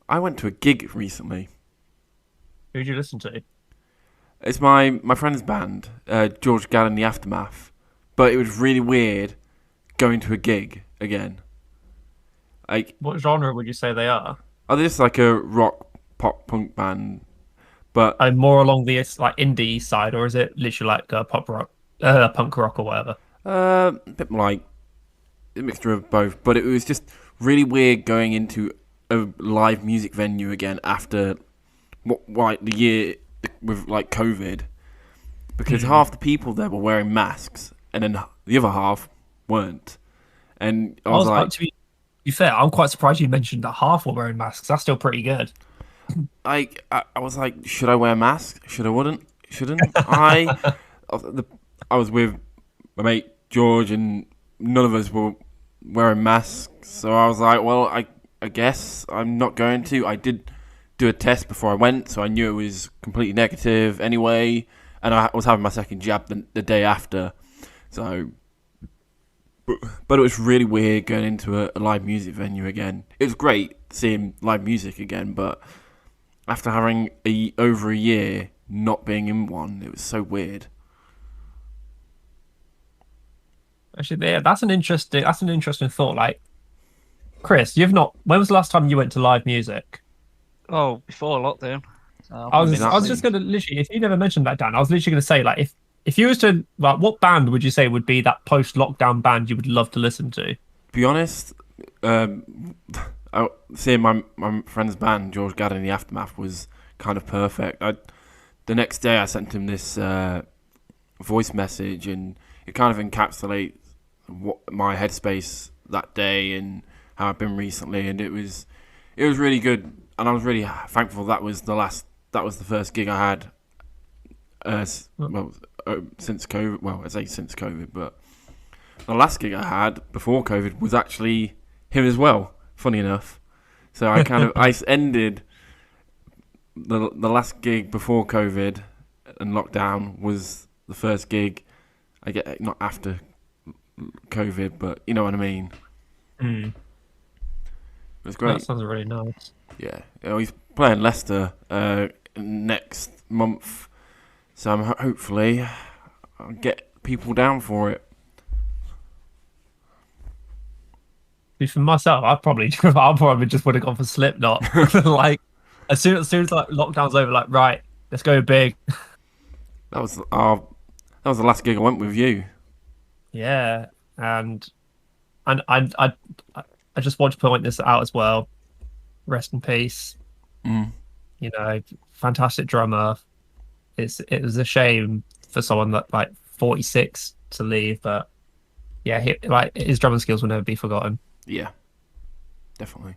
I went to a gig recently. Who'd you listen to? It's my friend's band, George Gall in the Aftermath. But it was really weird going to a gig again. Like, What genre would you say they are? oh, they're just like a rock, pop, punk band. But More along the like indie side, or is it literally like pop rock, punk rock or whatever? a bit like a mixture of both. But it was just really weird going into a live music venue again after like the year with like COVID, because half the people there were wearing masks and then the other half weren't. And I was like, To be fair, I'm quite surprised you mentioned that half were wearing masks. That's still pretty good. I was like, should I wear a mask? Should I wouldn't? Shouldn't I? I was with my mate George, and none of us were wearing masks. So I was like, well, I guess I'm not going to. I did do a test before I went, so I knew it was completely negative anyway. And I was having my second jab the day after. So, but it was really weird going into a live music venue again. It was great seeing live music again, but after having over a year not being in one, it was so weird. Actually, yeah, that's an interesting thought. Like, Chris, you've not. When was the last time you went to live music? Oh, before lockdown. So I I've was been I was Exactly. just gonna literally, if you never mentioned that, Dan, I was literally gonna say like if you was to like, what band would you say would be that post lockdown band you would love to listen to? Be honest, seeing my friend's band, George Gadd in the Aftermath, was kind of perfect. The next day I sent him this voice message, and it kind of encapsulates what my headspace that day and how I've been recently, and it was really good, and I was really thankful that was the first gig I had. Since COVID. Well, I say since COVID, but the last gig I had before COVID was actually him as well. Funny enough, so I ended the last gig before COVID and lockdown was the first gig I get, not after COVID, but you know what I mean. Mm, It was that great. sounds really nice. Yeah, he's playing Leicester next month, so hopefully I'll get people down for it. For myself, I probably just would have gone for Slipknot. Like as soon as like lockdown's over, like right, let's go big. That was the last gig I went with you. Yeah, and and I just want to point this out as well. Rest in peace. Mm. You know, fantastic drummer. It was a shame for someone that like 46 to leave, but yeah, like his drumming skills will never be forgotten. Yeah, definitely.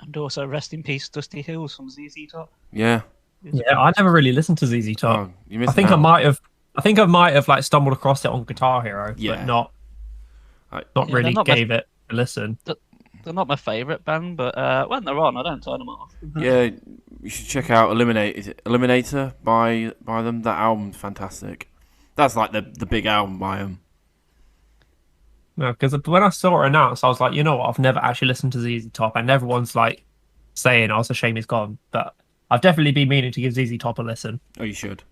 and also rest in peace, Dusty Hills from ZZ Top. Yeah. He's a Yeah, I fantastic- never really listened to ZZ Top. Oh, you're I missing think I out. might have. I think I might have like stumbled across it on Guitar Hero, Yeah. but not I, not Yeah, really gave it a listen. they're not my favourite band, but when they're on, I don't turn them off. yeah, you should check out Eliminate. Is it Eliminator by them? That album's fantastic. That's like the big album by them. No, because when I saw it announced, I was like, you know what? I've never actually listened to ZZ Top, and everyone's like saying, "Oh, it's a shame he's gone." But I've definitely been meaning to give ZZ Top a listen. Oh, you should.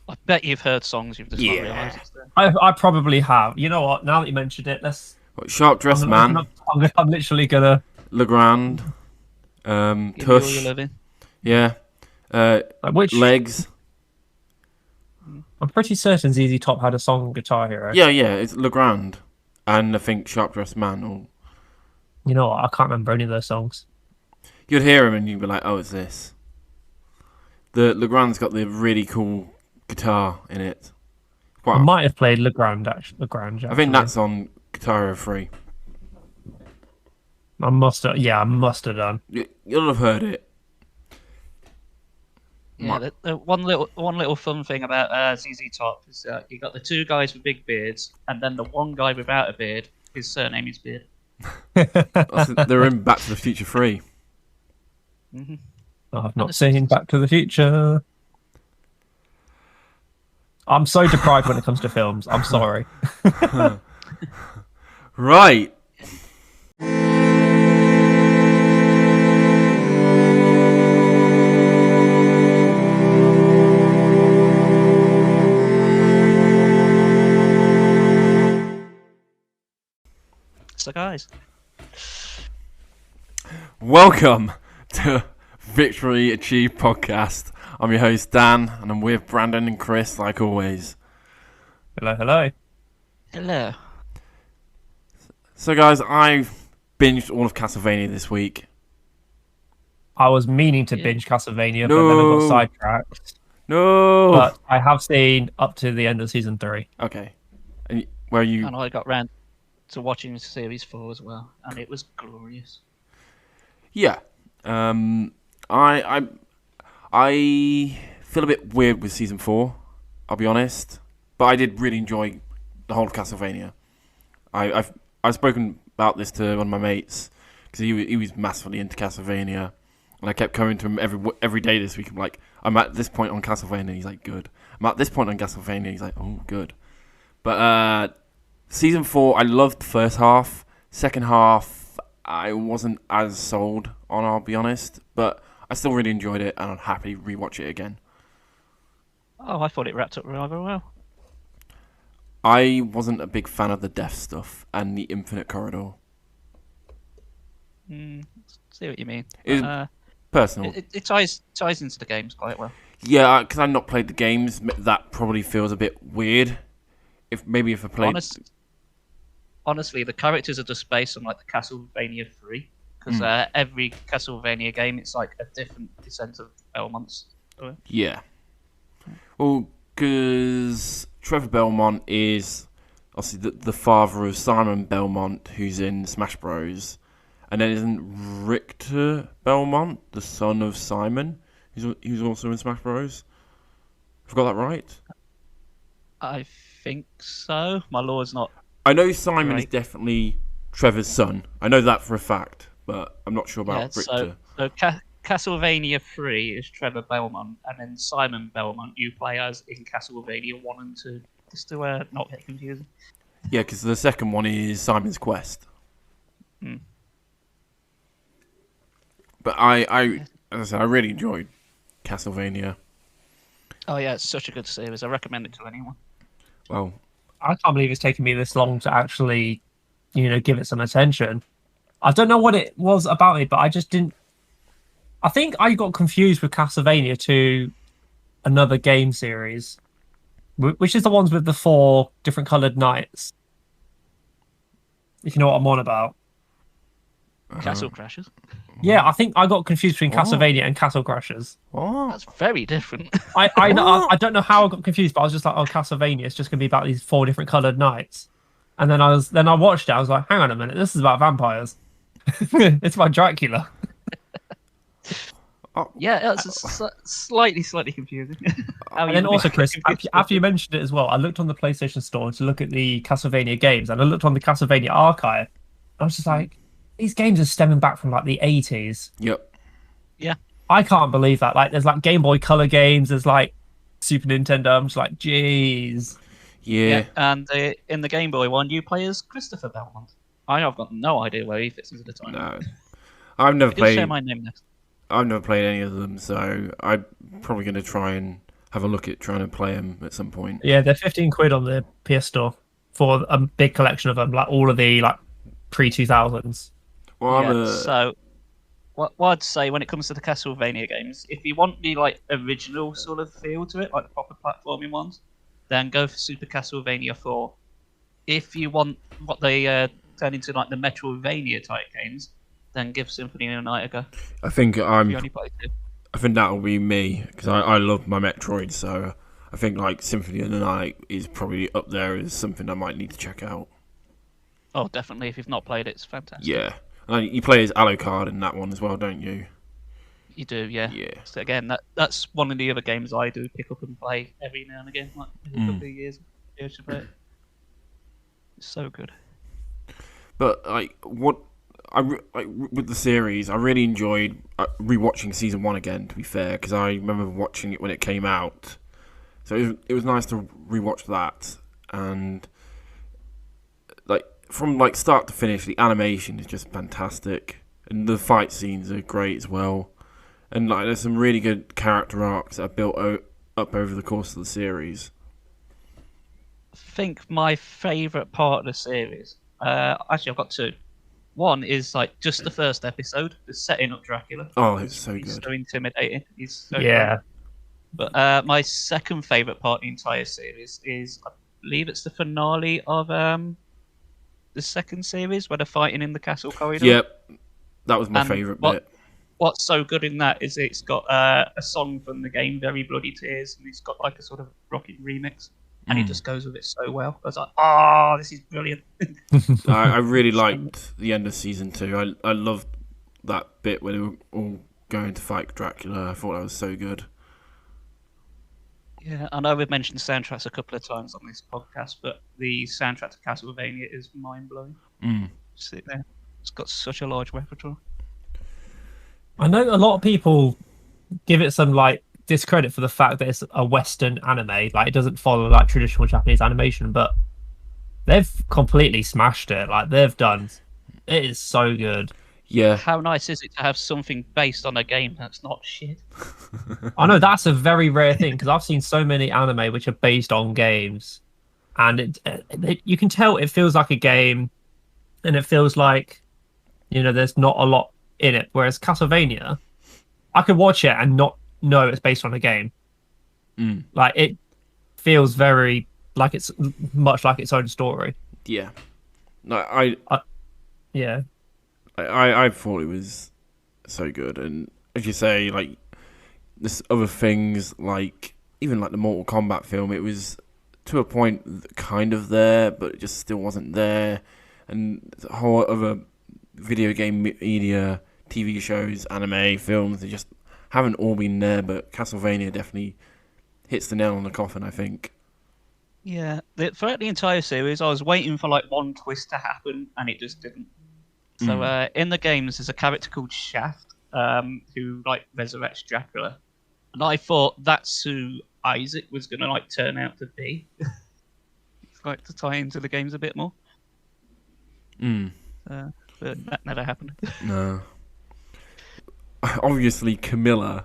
I bet you've heard songs you've just not Yeah. realised it's there. I probably have. You know what? Now that you mentioned it, let's. What, Sharp Dressed Man, I'm literally gonna. Legrand, Give me all your Tush, living. yeah, Like, which Legs. I'm pretty certain ZZ Top had a song on Guitar Hero. Yeah, it's Legrand, and I think Sharp Dressed Man. Or You know what? I can't remember any of those songs. you'd hear him and you'd be like, "Oh, it's this." The Legrand's got the really cool guitar in it. I Wow, might have played Legrand actually. Legrand. I think Actually. that's on Guitar Hero 3. I must have. Yeah, I must have done. You'll have heard it. Yeah, the one little fun thing about ZZ Top is you got the two guys with big beards, and then the one guy without a beard. His surname is Beard. They're in Back to the Future 3. Hmm I've not seen Back to the Future. I'm so deprived when it comes to films. I'm sorry. Right. guys. Welcome to Victory Achieved Podcast. I'm your host Dan, and I'm with Brandon and Chris, like always. Hello, hello. Hello. So, guys, I've binged all of Castlevania this week. I was meaning to Yeah. binge Castlevania, but then I got sidetracked. No. But I have seen up to the end of season 3. Okay. And where are you? And I got round to watching series 4 as well, and it was glorious. Yeah. I feel a bit weird with season 4. I'll be honest, but I did really enjoy the whole of Castlevania. I've spoken about this to one of my mates because he was massively into Castlevania, and I kept coming to him every day this week. I'm like, I'm at this point on Castlevania. He's like, good. I'm at this point on Castlevania. He's like, oh, good. But season 4, I loved the first half. Second half, I wasn't as sold on, I'll be honest, but I still really enjoyed it, and I'd happily rewatch it again. Oh, I thought it wrapped up rather well. I wasn't a big fan of the death stuff and the infinite corridor. See what you mean. It was personal. It ties into the games quite well. Yeah, because I've not played the games, that probably feels a bit weird. If I played... Honestly, the characters are just based on like the Castlevania 3, because every Castlevania game, it's like a different descent of Belmonts. Yeah. Well, because Trevor Belmont is obviously the father of Simon Belmont, who's in Smash Bros. And then isn't Richter Belmont the son of Simon, who's also in Smash Bros? Have I got that right? I think so. My law's not. I know Simon is Right. definitely Trevor's son. I know that for a fact, but I'm not sure about Richter. So Castlevania 3 is Trevor Belmont, and then Simon Belmont you play as in Castlevania 1 and 2. Just to not get confusing. Yeah, because the second one is Simon's Quest. But as I said, I really enjoyed Castlevania. Oh yeah, it's such a good series. I recommend it to anyone. Well, I can't believe it's taken me this long to actually, give it some attention. I don't know what it was about it, but I just didn't. I think I got confused with Castlevania to another game series, which is the ones with the 4 different coloured knights. If you know what I'm on about. Castle Crashers. Yeah, I think I got confused between Castlevania and Castle Crashers. what? That's very different. I know, I don't know how I got confused, but I was just like, oh, Castlevania, it's just going to be about these 4 different coloured knights. And then I watched it, I was like, hang on a minute, this is about vampires. It's about Dracula. Yeah, it's slightly confusing. And then also, Chris, after you mentioned it as well, I looked on the PlayStation Store to look at the Castlevania games, and I looked on the Castlevania archive. I was just like, these games are stemming back from like the 80s. Yep. Yeah. I can't believe that. Like, there's like Game Boy Color games, there's like Super Nintendo. I'm just like, jeez. Yeah. And in the Game Boy one, you play as Christopher Belmont. I have got no idea where he fits into the title. No. I've never Just share played. my name next. I've never played any of them, so I'm probably going to try and have a look at trying to play them at some point. Yeah, they're 15 quid on the PS Store for a big collection of them, like all of the like pre-2000s. Well, So, what I'd say when it comes to the Castlevania games, if you want the like original sort of feel to it, like the proper platforming ones, then go for Super Castlevania 4. If you want what they turn into like the Metroidvania type games, then give Symphony of the Night a go. I think You only play 2. I think that'll be me because I love my Metroid, so I think like Symphony of the Night is probably up there as something I might need to check out. Oh, definitely. If you've not played it, it's fantastic. Yeah, and you play as Alucard in that one as well, don't you? You do, yeah. Yeah. So again, that's one of the other games I do pick up and play every now and again, like every couple of years. To play it. It's so good. But like with the series, I really enjoyed rewatching season 1 again. To be fair, because I remember watching it when it came out, so it was nice to rewatch that. And like from like start to finish, the animation is just fantastic, and the fight scenes are great as well. And like there's some really good character arcs that are built up over the course of the series. I think my favourite part of the series, actually I've got 2. One is like just the first episode, the setting up Dracula. Oh, it's so He's good. so intimidating. He's so Yeah. great. But my second favorite part of the entire series is, I believe it's the finale of the second series where they're fighting in the castle corridor. Yep, that was my And favourite bit. What's so good in that is it's got a song from the game, Very Bloody Tears, and it's got like a sort of rocket remix, and it just goes with it so well. I was like, oh, this is brilliant. I really liked the end of season 2. I loved that bit where they were all going to fight Dracula. I thought that was so good. Yeah, I know we've mentioned soundtracks a couple of times on this podcast, but the soundtrack to Castlevania is mind-blowing. Sit there. It's got such a large repertoire. I know a lot of people give it some like discredit for the fact that it's a Western anime, like it doesn't follow like traditional Japanese animation, but they've completely smashed it. Like they've done, it is so good. Yeah. How nice is it to have something based on a game that's not shit? I know that's a very rare thing because I've seen so many anime which are based on games, and you can tell it feels like a game, and it feels like, you know, there's not a lot in it. Whereas Castlevania, I could watch it and not know it's based on a game. Like it feels very like it's much like its own story. Yeah. No, Yeah. I thought it was so good, and as you say, like there's other things like even like the Mortal Kombat film, it was to a point kind of there, but it just still wasn't there, and the whole other video game media, TV shows, anime, films, they just haven't all been there. But Castlevania definitely hits the nail on the coffin, I think. Yeah, throughout the entire series, I was waiting for like one twist to happen, and it just didn't. So in the games, there's a character called Shaft, who like resurrects Dracula, and I thought that's who Isaac was gonna like turn out to be, like to tie into the games a bit more. But that never happened. No. Obviously, Camilla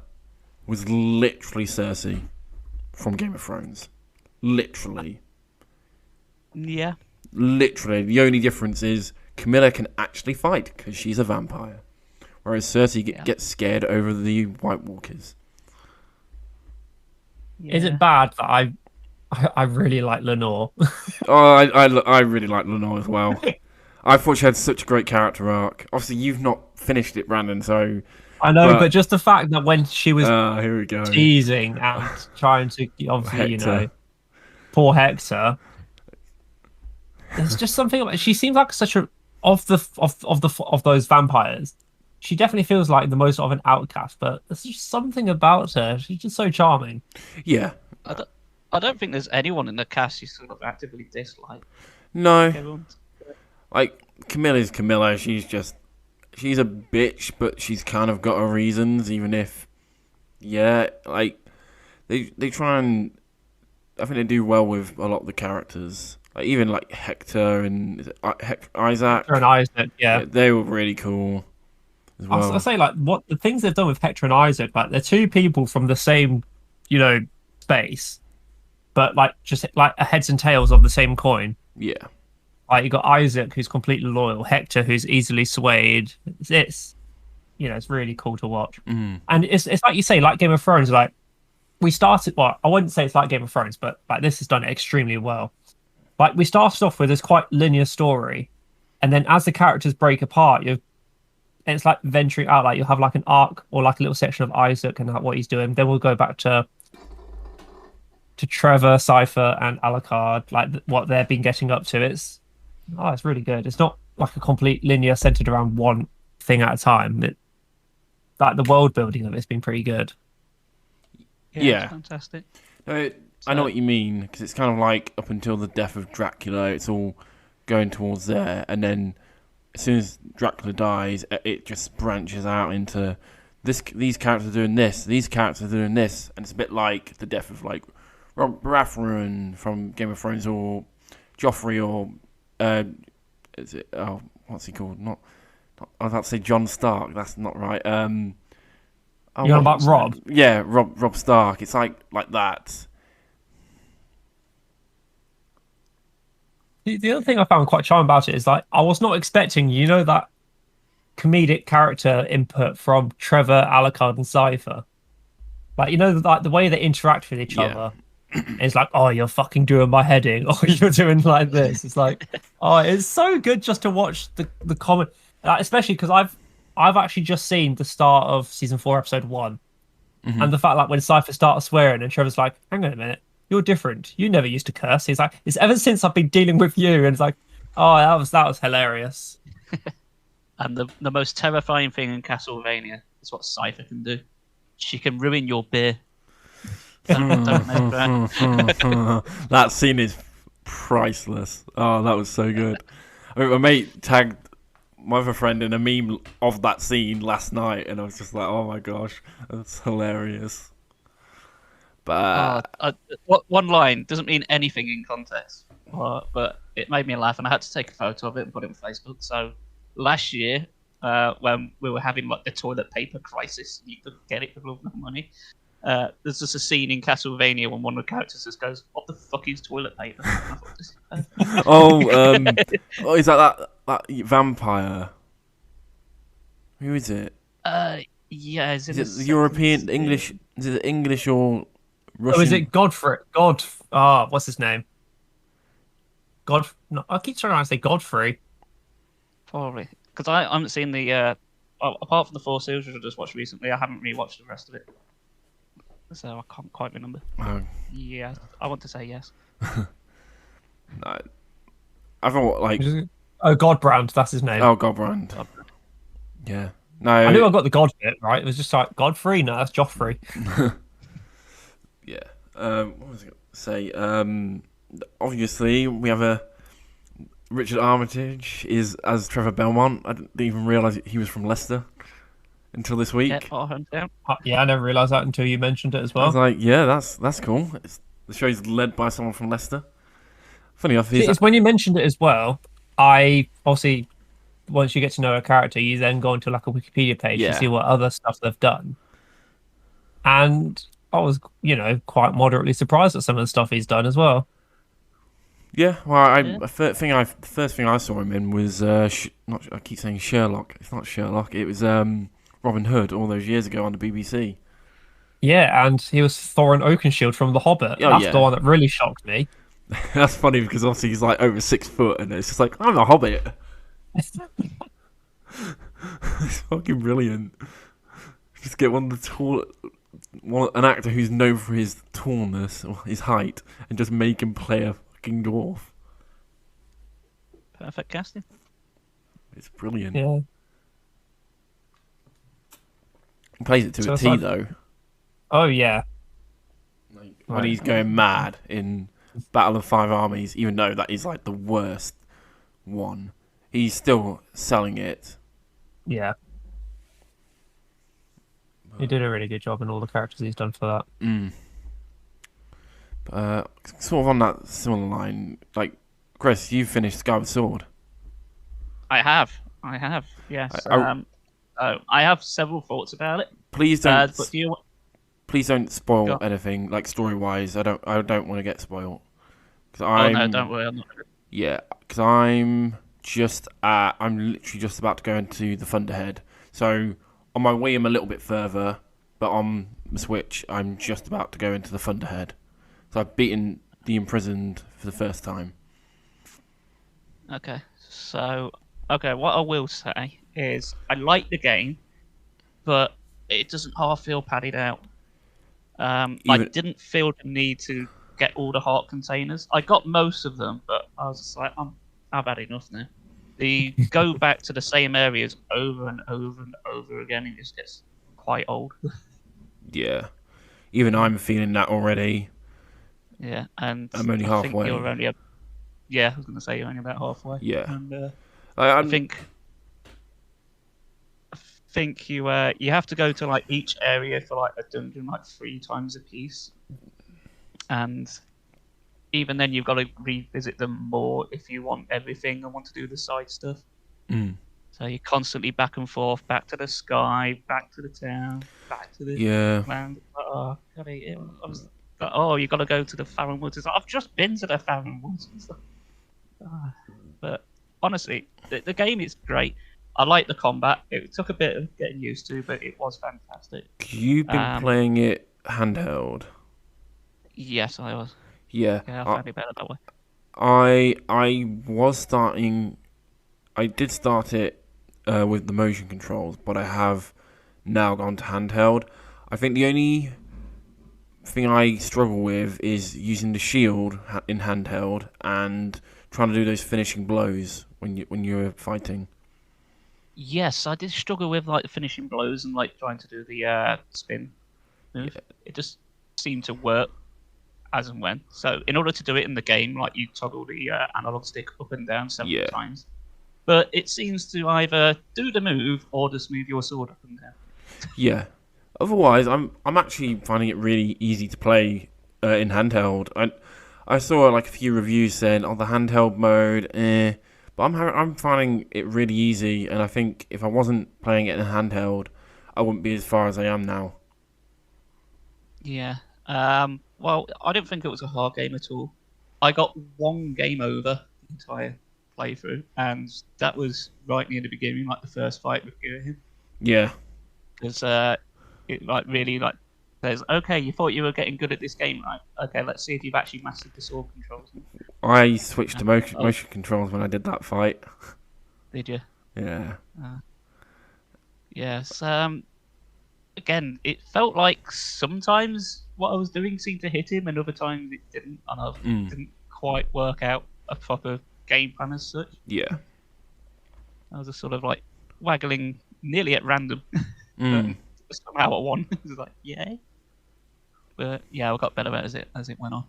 was literally Cersei from Game of Thrones. Literally. Yeah. Literally. The only difference is Camilla can actually fight because she's a vampire, whereas Cersei gets scared over the White Walkers. Is it bad that I really like Lenore? I really like Lenore as well. I thought she had such a great character arc. Obviously, you've not finished it, Brandon, so... I know, but just the fact that when she was here we go. teasing and trying to, obviously, Hector. you know, poor Hector, there's just something about, she seems like such a of those vampires. She definitely feels like the most of an outcast, but there's just something about her. She's just so charming. Yeah. I don't think there's anyone in the cast you sort of actively dislike. No. Like, Camilla's Camilla. She's a bitch, but she's kind of got her reasons, even if, like, they try and, I think they do well with a lot of the characters. Like, even, like, Hector and Isaac. Hector and Isaac, yeah. They were really cool as well. I'll say, like, what the things they've done with Hector and Isaac, like, they're two people from the same, you know, space, but, like, just, like, heads and tails of the same coin. Yeah. Like, you got Isaac, who's completely loyal, Hector, who's easily swayed. It's you know, it's really cool to watch. And it's like you say, like Game of Thrones, like, we started, well, I wouldn't say it's like Game of Thrones, but, like, this has done it extremely well. Like, we started off with this quite linear story, and then as the characters break apart, it's like venturing out. Like, you'll have, like, an arc or, like, a little section of Isaac and what he's doing. Then we'll go back to Trevor, Cypher, and Alucard, like, what they've been getting up to. It's really good. It's not like a complete linear centered around one thing at a time. Like, the world building of it's been pretty good. Yeah. It's fantastic. I know what you mean, because it's kind of like up until the death of Dracula, it's all going towards there, and then as soon as Dracula dies, it just branches out into these characters are doing this, these characters are doing this, and it's a bit like the death of, like, Baratheon from Game of Thrones, or Joffrey, or what's he called? Not I was about to say Jon Stark. That's not right. You're on about Robb? Yeah, Robb Stark. It's like that. The other thing I found quite charming about it is, like, I was not expecting, you know, that comedic character input from Trevor, Alucard, and Cypher. Like, like the way they interact with each other. It's like, oh, you're fucking doing my heading, or you're doing like this. It's like, oh, it's so good just to watch the comment, especially because I've actually just seen the start of season 4, episode 1, and the fact like when Cypher starts swearing and Trevor's like, hang on a minute, you're different. You never used to curse. He's like, it's ever since I've been dealing with you, and it's like, oh, that was hilarious. And the most terrifying thing in Castlevania is what Cypher can do. She can ruin your beer. That scene is priceless. Oh, that was so good. I mean, my mate tagged my other friend in a meme of that scene last night, and I was just like, oh my gosh, that's hilarious. But one line doesn't mean anything in context, but it made me laugh, and I had to take a photo of it and put it on Facebook. So last year, when we were having like the toilet paper crisis, you couldn't get it for love of money. There's just a scene in Castlevania when one of the characters just goes, "What the fuck is toilet paper?" Is that vampire? Who is it? Yeah, is it the European English? Is it English or Russian? Oh, is it Godfrey? What's his name? No, I keep trying to say Godfrey. Probably because I haven't seen the apart from the 4 series which I just watched recently. I haven't rewatched the rest of it. So I can't quite remember. Yeah, I want to say yes. No, I thought like Godbrand, that's his name. Oh, Godbrand. Yeah. No, I knew I got the God bit right. It was just like Godfrey. No, that's Joffrey. Yeah. What was I going to say? Obviously, we have Richard Armitage is as Trevor Belmont. I didn't even realise he was from Leicester until this week. Yeah, I never realised that until you mentioned it as well. I was like, yeah, that's cool. The show's led by someone from Leicester. Funny enough, it's when you mentioned it as well. I obviously, once you get to know a character, you then go into like a Wikipedia page to see what other stuff they've done. And I was, quite moderately surprised at some of the stuff he's done as well. Yeah, well, the first thing I saw him in was I keep saying Sherlock. It's not Sherlock. It was Robin Hood all those years ago on the BBC. Yeah, and he was Thorin Oakenshield from The Hobbit. That's the one that really shocked me. That's funny because obviously he's like over 6 foot, and it's just like, I'm a Hobbit. It's fucking brilliant. Just get an actor who's known for his tallness or his height, and just make him play a fucking dwarf. Perfect casting. It's brilliant. Yeah. He plays it to a T though. Oh yeah. When he's going mad in Battle of Five Armies, even though that is like the worst one, he's still selling it. Yeah. He did a really good job in all the characters he's done for that. Sort of on that similar line, like, Chris, you've finished Skyward Sword. I have, yes. I have several thoughts about it. Please don't. But Please don't spoil anything, like story-wise. I don't want to get spoiled. No, don't worry. I'm not. Yeah, because I'm literally just about to go into the Thunderhead. So on my Wii, I'm a little bit further, but on the Switch, I'm just about to go into the Thunderhead. So I've beaten the Imprisoned for the first time. Okay, what I will say is I like the game, but it doesn't half feel padded out. I didn't feel the need to get all the heart containers. I got most of them, but I was just like, I've had enough now. The go back to the same areas over and over and over again, it just gets quite old. Yeah, even I'm feeling that already. Yeah, and I'm only halfway. You're only I was going to say you're only about halfway. Yeah, and I think you have to go to like each area for like a dungeon like 3 times a piece, and even then you've got to revisit them more if you want everything and want to do the side stuff. So you're constantly back and forth, back to the sky, back to the town, back to the land. You got to go to the Farron Woods. It's like, I've just been to the Farron Woods. But honestly, the game is great. I like the combat. It took a bit of getting used to, but it was fantastic. You've been playing it handheld. Yes, I was. Yeah. Yeah, I found it better that way. I was starting. I did start it with the motion controls, but I have now gone to handheld. I think the only thing I struggle with is using the shield in handheld and trying to do those finishing blows when you're fighting. Yes, I did struggle with like the finishing blows and like trying to do the spin move. Yeah. It just seemed to work as and when. So in order to do it in the game, like you toggle the analog stick up and down several times. But it seems to either do the move or just move your sword up and down. Yeah. Otherwise, I'm actually finding it really easy to play in handheld. I saw like a few reviews saying, "Oh, the handheld mode, but I'm finding it really easy. And I think if I wasn't playing it in handheld, I wouldn't be as far as I am now." Yeah. Well, I don't think it was a hard game at all. I got one game over the entire playthrough, and that was right near the beginning, like the first fight with Gurhim. Yeah. Because it like really like says, okay, you thought you were getting good at this game, right? Okay, let's see if you've actually mastered the sword controls. I switched to motion controls when I did that fight. Did you? Yeah. Yes. Again, it felt like sometimes what I was doing seemed to hit him, and other times it didn't, and I didn't quite work out a proper game plan as such. Yeah. I was just sort of like waggling nearly at random. Somehow I won. It was like, yay. But yeah, I got better at it as it went on.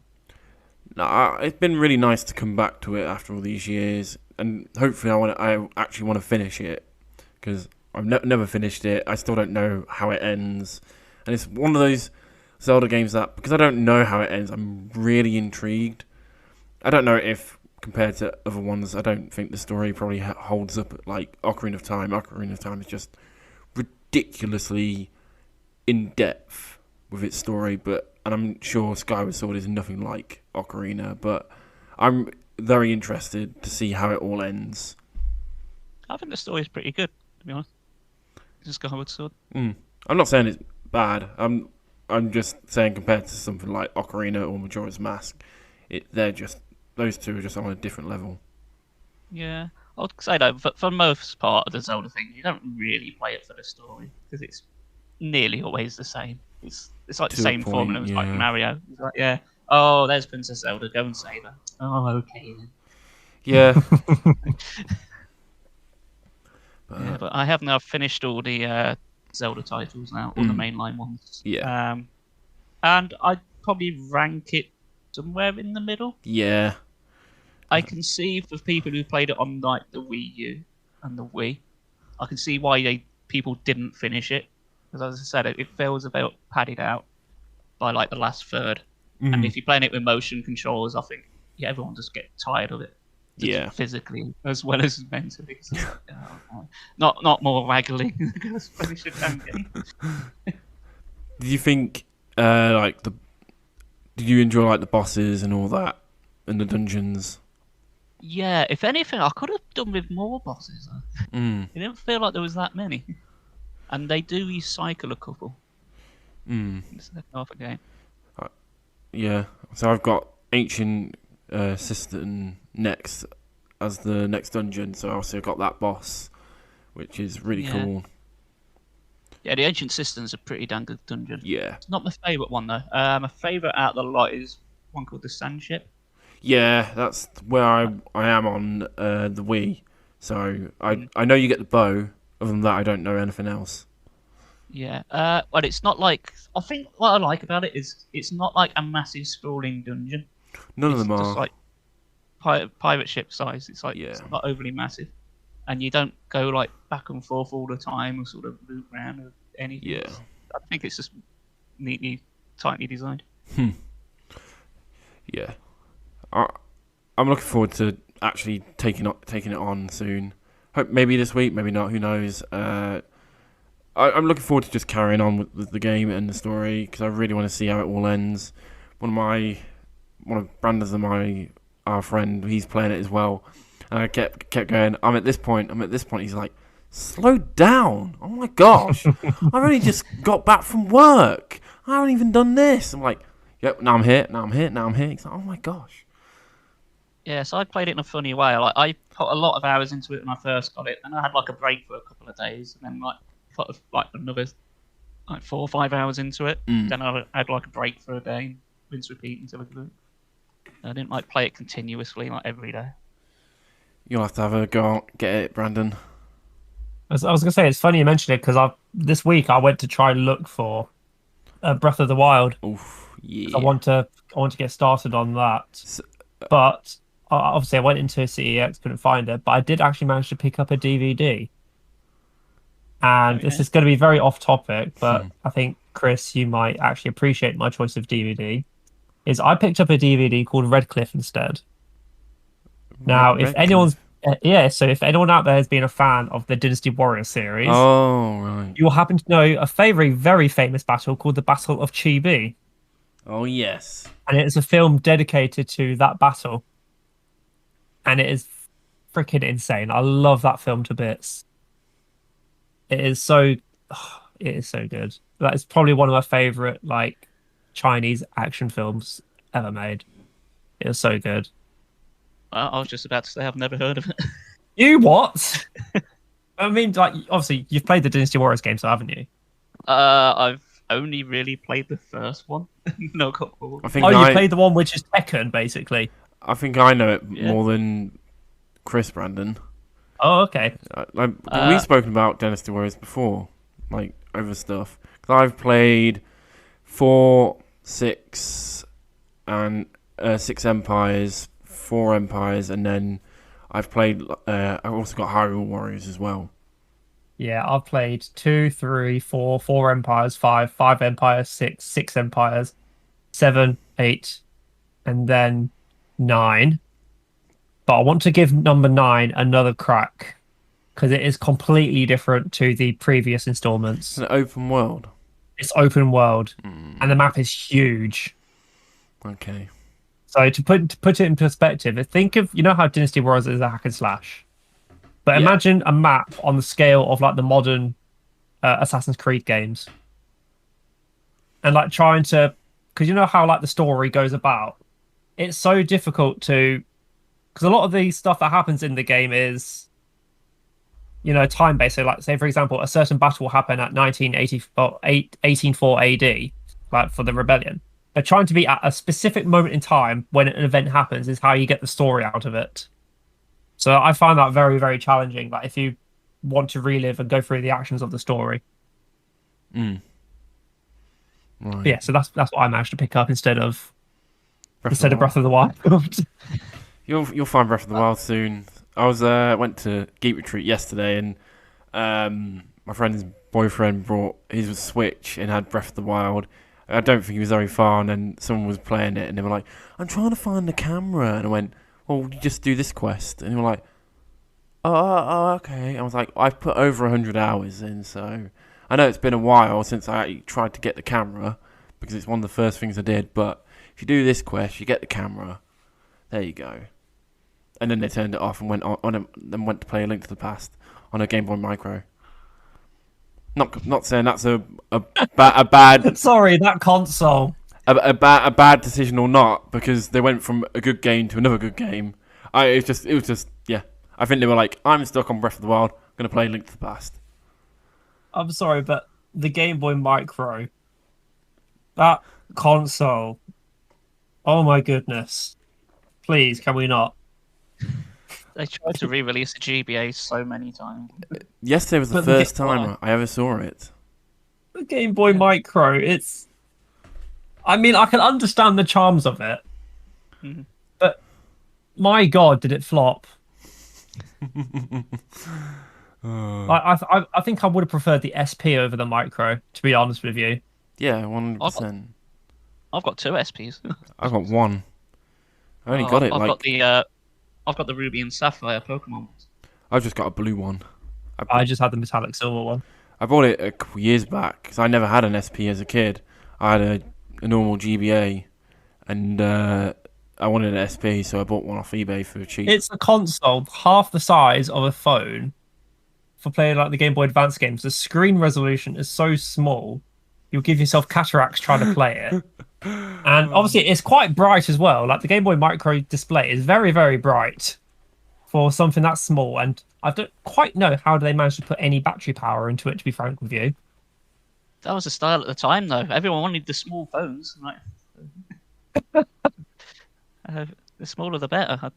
No, it's been really nice to come back to it after all these years, and hopefully I actually want to finish it, because I've never finished it. I still don't know how it ends, and it's one of those Zelda games that, because I don't know how it ends, I'm really intrigued. I don't know if, compared to other ones, I don't think the story probably holds up like Ocarina of Time. Ocarina of Time is just ridiculously in depth with its story, and I'm sure Skyward Sword is nothing like Ocarina, but I'm very interested to see how it all ends. I think the story is pretty good, to be honest. Skyward Sword. I'm not saying it's bad. I'm just saying compared to something like Ocarina or Majora's Mask, those two are just on a different level. Yeah, I would say though, for most part of the Zelda thing, you don't really play it for the story because it's nearly always the same. It's like the same formula as like Mario. It's like, yeah, oh, there's Princess Zelda, go and save her. Oh, okay then. Yeah. But I have now finished all the Zelda titles now, all the mainline ones. Yeah. And I'd probably rank it somewhere in the middle. Yeah. I can see for people who played it on like the Wii U and the Wii, I can see why people didn't finish it. Because as I said, it feels a bit padded out by like the last third. And if you're playing it with motion controls, I think everyone just get tired of it. Yeah. Physically as well as mentally. So, not more waggling. Just finish the damn game. Did you think did you enjoy like the bosses and all that and the dungeons? Yeah, if anything, I could have done with more bosses. It didn't feel like there was that many, and they do recycle a couple. It's like half a game. Yeah, so I've got Ancient Cistern next as the next dungeon, so I also got that boss, which is really cool. Yeah, the Ancient Cistern's a pretty damn good dungeon. Yeah. It's not my favourite one though. My favourite out of the lot is one called the Sand Ship. Yeah, that's where I am on the Wii. So I know you get the bow. Other than that, I don't know anything else. Yeah. Well, it's not like... I think what I like about it is it's not like a massive sprawling dungeon. None of them It's are. just like pirate ship size. It's like it's not overly massive. And you don't go like back and forth all the time or sort of loop around or anything. Yeah. I think it's just neatly, tightly designed. Yeah. I'm looking forward to actually taking it on soon. Hope maybe this week, maybe not. Who knows? I'm looking forward to just carrying on with the game and the story because I really want to see how it all ends. One of Brandon's and our friend, he's playing it as well, and I kept going. I'm at this point. He's like, slow down. Oh my gosh. I've only just got back from work. I haven't even done this. I'm like, yep, now I'm here. It's like, oh my gosh. Yeah, so I played it in a funny way. Like I put a lot of hours into it when I first got it, and I had like a break for a couple of days, and then like put like another like 4 or 5 hours into it. Then I had like a break for a day, rinse repeat until I could. I didn't like play it continuously like every day. You'll have to have a go out, get it, Brandon. I was going to say, it's funny you mentioned it because this week I went to try and look for Breath of the Wild. Oof, yeah. I want to get started on that. But obviously I went into CEX, couldn't find it, but I did actually manage to pick up a DVD. And this is going to be very off topic, but I think, Chris, you might actually appreciate my choice of DVD. I picked up a DVD called Red Cliff instead. Now, if anyone's so if anyone out there has been a fan of the Dynasty Warriors series, oh right, you will happen to know a very, very famous battle called the Battle of Chibi. Oh yes, and it is a film dedicated to that battle, and it is freaking insane. I love that film to bits. It is so good. That is probably one of my favorite like Chinese action films ever made. It was so good. I was just about to say I've never heard of it. You what? I mean, like, obviously you've played the Dynasty Warriors game, so haven't you? I've only really played the first one. No couple. I think you played the one which is Tekken, basically. I think I know it more than Chris, Brandon. Oh, okay. We've spoken about Dynasty Warriors before, like over stuff. Because I've played 4, 6, and 6 Empires, 4 Empires, and then I've played. I've also got Hyrule Warriors as well. Yeah, I've played 2, 3, 4, 4 Empires, 5, 5 Empires, 6, 6 Empires, 7, 8, and then 9. But I want to give number 9 another crack because it is completely different to the previous installments. It's an open world. It's open world, and the map is huge. Okay. So to put it in perspective, think of how Dynasty Warriors is a hack and slash, but imagine a map on the scale of like the modern Assassin's Creed games, and like trying to, because how like the story goes about, it's so difficult to. Because a lot of the stuff that happens in the game is, time based. So, like, say for example, a certain battle will happen at 1804 AD, like for the rebellion. But trying to be at a specific moment in time when an event happens is how you get the story out of it. So I find that very, very challenging. Like if you want to relive and go through the actions of the story. Right. Yeah, so that's what I managed to pick up instead of Breath of the Wild. You'll find Breath of the Wild soon. I went to Geek Retreat yesterday, and my friend's boyfriend brought his Switch and had Breath of the Wild. I don't think he was very far, and then someone was playing it, and they were like, "I'm trying to find the camera," and I went, "Well, you just do this quest," and they were like, "Oh, okay." I was like, "I've put over 100 hours in, so I know it's been a while since I actually tried to get the camera because it's one of the first things I did. But if you do this quest, you get the camera. There you go." And then they turned it off and went went to play A Link to the Past on a Game Boy Micro. Not saying that's a bad. Sorry, that console. A bad decision or not, because they went from a good game to another good game. It was just yeah. I think they were like, I'm stuck on Breath of the Wild. I'm gonna play A Link to the Past. I'm sorry, but the Game Boy Micro, that console. Oh my goodness! Please, can we not? They tried to re-release the GBA so many times. Yesterday was the first time I ever saw it. The Game Boy Micro, it's... I mean, I can understand the charms of it, but my God, did it flop. I think I would have preferred the SP over the Micro, to be honest with you. Yeah, 100%. I've got 2 SPs. I've got 1. I only got it I've got the Ruby and Sapphire Pokemon. I've just got a blue one. I just had the metallic silver one. I bought it a couple years back because I never had an SP as a kid. I had a normal GBA, and I wanted an SP, so I bought one off eBay for cheap. It's a console half the size of a phone for playing like the Game Boy Advance games, the screen resolution is so small, you'll give yourself cataracts trying to play it. And obviously, it's quite bright as well. Like the Game Boy Micro display is very, very bright for something that small. And I don't quite know how they managed to put any battery power into it, to be frank with you. That was the style at the time, though. Everyone wanted the small phones. Like, the smaller, the better.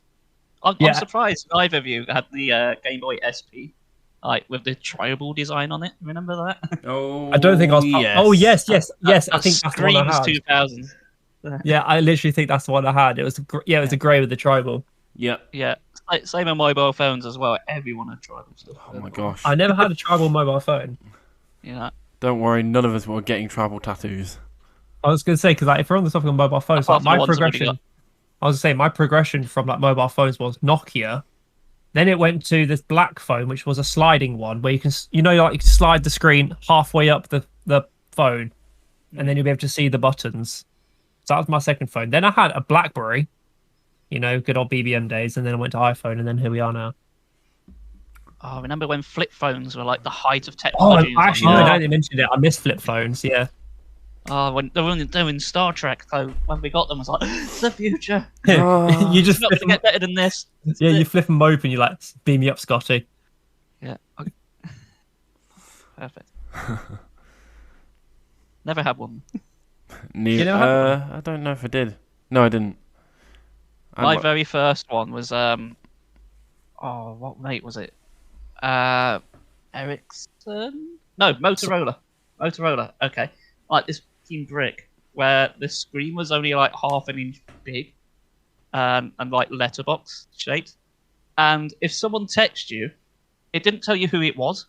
I'm surprised neither of you had the Game Boy SP, like with the tribal design on it. Remember that? Oh, I don't think I was. yes. Oh yes. That I think that's the one I had. 2000. Yeah, I literally think that's the one I had. It was a grey with the tribal. Yep. Yeah, same on mobile phones as well. Everyone had tribal stuff. Oh my gosh. I never had a tribal mobile phone. Yeah. Don't worry, none of us were getting tribal tattoos. I was going to say, because like, if we're on the topic of mobile phones, like, Apart from the my ones that we progression, got. I was going to say, my progression from like mobile phones was Nokia. Then it went to this black phone, which was a sliding one where you can, you can slide the screen halfway up the phone, and then you'll be able to see the buttons. So that was my second phone. Then I had a BlackBerry, good old BBM days, and then I went to iPhone, and then here we are now. Oh, remember when flip phones were like the height of Oh, technology? actually, no, now that you mentioned it, I miss flip phones. Yeah. Oh, when they were doing Star Trek, though, when we got them, I was like, it's the future. You just Not flip to get better than this. yeah, you flip them open, you like beam me up, Scotty. Yeah. Okay. Perfect. Never had one. Neither. never had I don't know if I did. No, I didn't. My very first one was what mate was it? Ericsson? No, Motorola. Motorola. Okay, like this fucking brick where the screen was only like half an inch big, and like letterbox shaped. And if someone texted you, it didn't tell you who it was.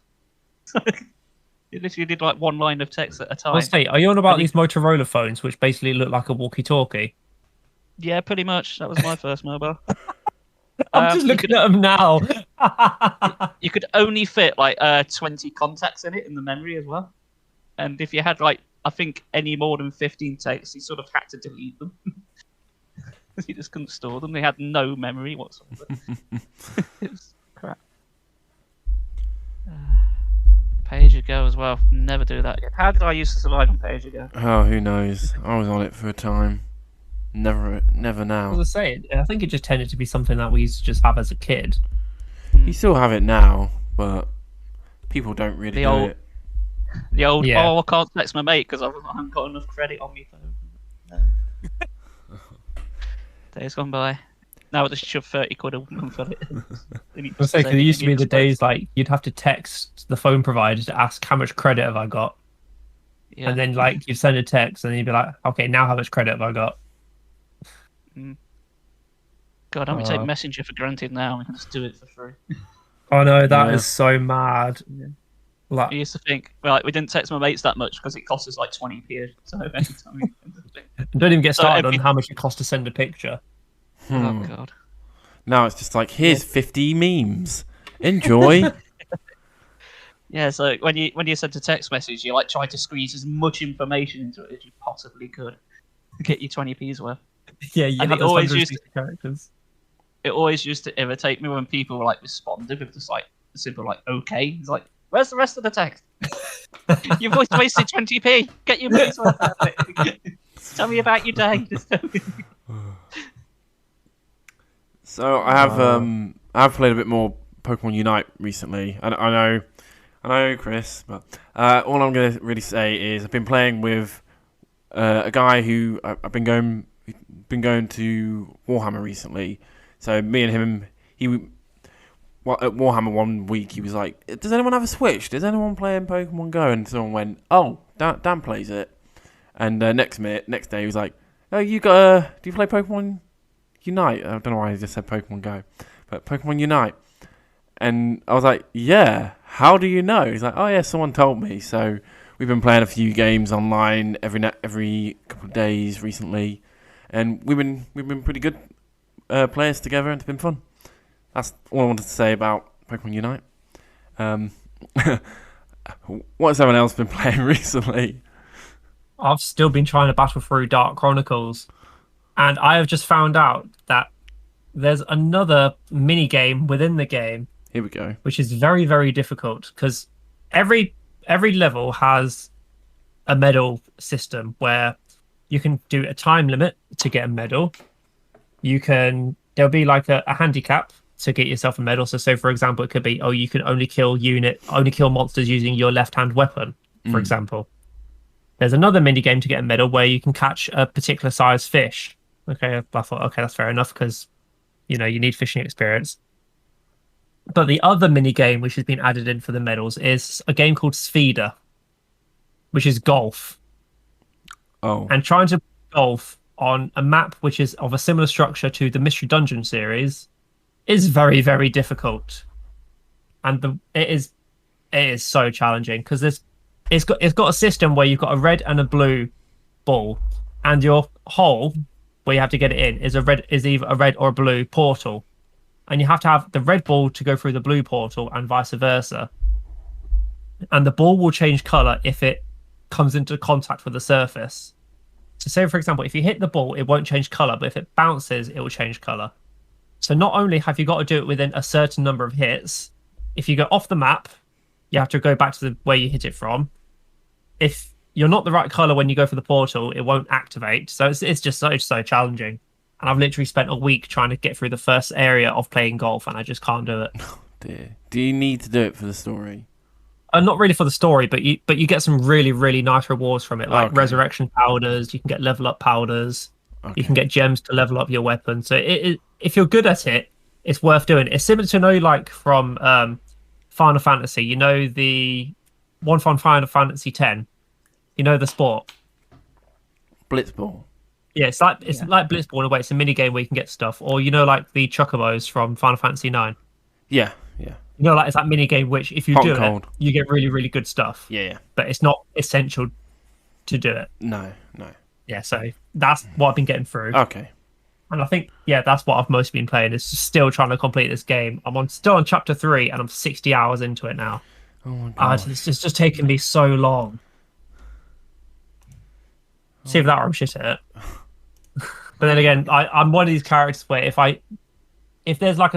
It literally did like one line of text at a time. Let's say, are you on about these Motorola phones, which basically look like a walkie-talkie? Yeah, pretty much. That was my first mobile. I'm just looking at them now. You could only fit like 20 contacts in it in the memory as well. And if you had like, I think any more than 15 texts, you sort of had to delete them. You just couldn't store them. They had no memory whatsoever. It was crap. Pay as you go as well. Never do that again. How did I used to survive on pay as you go? Oh, who knows? I was on it for a time. Never now. As I say, I think it just tended to be something that we used to just have as a kid. You still have it now, but people don't really do it. The old, Yeah. I can't text my mate because I haven't got enough credit on me phone. No. Days gone by. Now I just shove 30 quid a month on it. I was saying, 'cause it used to be the days like you'd have to text the phone provider to ask how much credit have I got, Yeah. and then like you'd send a text and you'd be like, okay, now how much credit have I got? God, don't we take Messenger for granted now? We can just do it for free. Oh no, that is Yeah. so mad. Yeah. Like, I used to think, right, we didn't text my mates that much because it cost us like 20p. So anytime we... don't even get So started every- on how much it costs to send a picture. Oh god. Now it's just like, here's 50 memes. Enjoy. Yeah, so when you sent a text message, you like try to squeeze as much information into it as you possibly could to get you 20p's worth. Yeah, you And have it those always 160 characters. It always used to irritate me when people were like responded with just like a simple like okay. It's like, where's the rest of the text? You've always wasted 20p. Get your money's worth out of it. Tell me about your day. Just tell me. So I've played a bit more Pokemon Unite recently. I know, Chris, but all I'm going to really say is I've been playing with a guy who I've been going to Warhammer recently. So me and him, at Warhammer one week, he was like, "Does anyone have a Switch? Does anyone play Pokemon Go?" And someone went, "Oh, Dan plays it." And next day, he was like, "Oh, do you play Pokemon Unite?" I don't know why I just said Pokemon Go, but Pokemon Unite. And I was like, "Yeah, how do you know?" He's like, "Oh yeah, someone told me." So we've been playing a few games online every couple of days recently, and we've been pretty good players together, and it's been fun. That's all I wanted to say about Pokemon Unite. What has everyone else been playing recently? I've still been trying to battle through Dark Chronicles, and I have just found out that there's another mini game within the game Here we go. which is very, very difficult because every level has a medal system where you can do a time limit to get a medal. There'll be like a handicap to get yourself a medal. So say for example, it could be, you can only kill monsters using your left-hand weapon, for example. There's another mini game to get a medal where you can catch a particular size fish. Okay, I thought, okay, that's fair enough because you need fishing experience. But the other mini game which has been added in for the medals is a game called Sfida, which is golf. Oh. And trying to golf on a map which is of a similar structure to the Mystery Dungeon series is very, very difficult. And it is so challenging because it's got a system where you've got a red and a blue ball, and your hole where you have to get it in is either a red or a blue portal. And you have to have the red ball to go through the blue portal and vice versa. And the ball will change color if it comes into contact with the surface. So say, for example, if you hit the ball, it won't change color, but if it bounces, it will change color. So not only have you got to do it within a certain number of hits, if you go off the map, you have to go back to where you hit it from. If you're not the right color when you go for the portal, it won't activate. So it's just so challenging. And I've literally spent a week trying to get through the first area of playing golf, and I just can't do it. Oh dear. Do you need to do it for the story? Not really for the story, but you get some really, really nice rewards from it, like resurrection powders. You can get level up powders. Okay. You can get gems to level up your weapon. So if you're good at it, it's worth doing. It's similar to like from Final Fantasy. The one from Final Fantasy X. The sport. Blitzball. Yeah, it's like Blitzball in a way. It's a mini game where you can get stuff, or like the Chocobos from Final Fantasy IX. Yeah. Like it's that mini game which, if you do it, you get really, really good stuff. Yeah. But it's not essential to do it. No. Yeah, so that's what I've been getting through. Okay. And I think, that's what I've mostly been playing, is still trying to complete this game. I'm still on chapter 3, and I'm 60 hours into it now. Oh my god. It's just taken me so long. See if that or I'm shit at it. But then again, I'm one of these characters where if there's like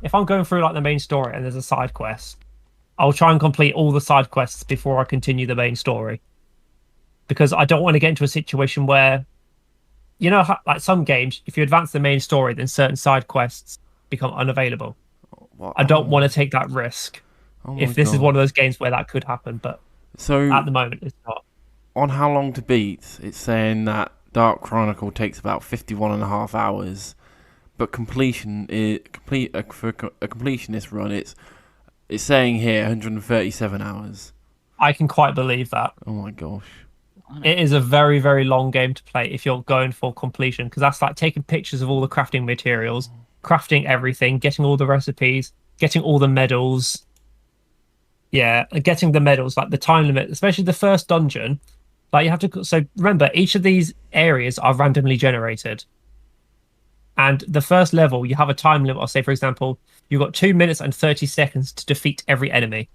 if I'm going through like the main story and there's a side quest, I'll try and complete all the side quests before I continue the main story. Because I don't want to get into a situation where, like some games, if you advance the main story, then certain side quests become unavailable. What? I don't want to take that risk. If this is one of those games where that could happen, but at the moment it's not. On how long to beat, it's saying that Dark Chronicle takes about 51.5 hours, but for a completionist run, it's saying here 137 hours. I can quite believe that. Oh my gosh. It is a very, very long game to play if you're going for completion, because that's like taking pictures of all the crafting materials, crafting everything, getting all the recipes, getting all the medals. Yeah, and getting the medals, like the time limit, especially the first dungeon. Like you have to. So remember, each of these areas are randomly generated. And the first level, you have a time limit. I'll say, for example, you've got 2 minutes and 30 seconds to defeat every enemy.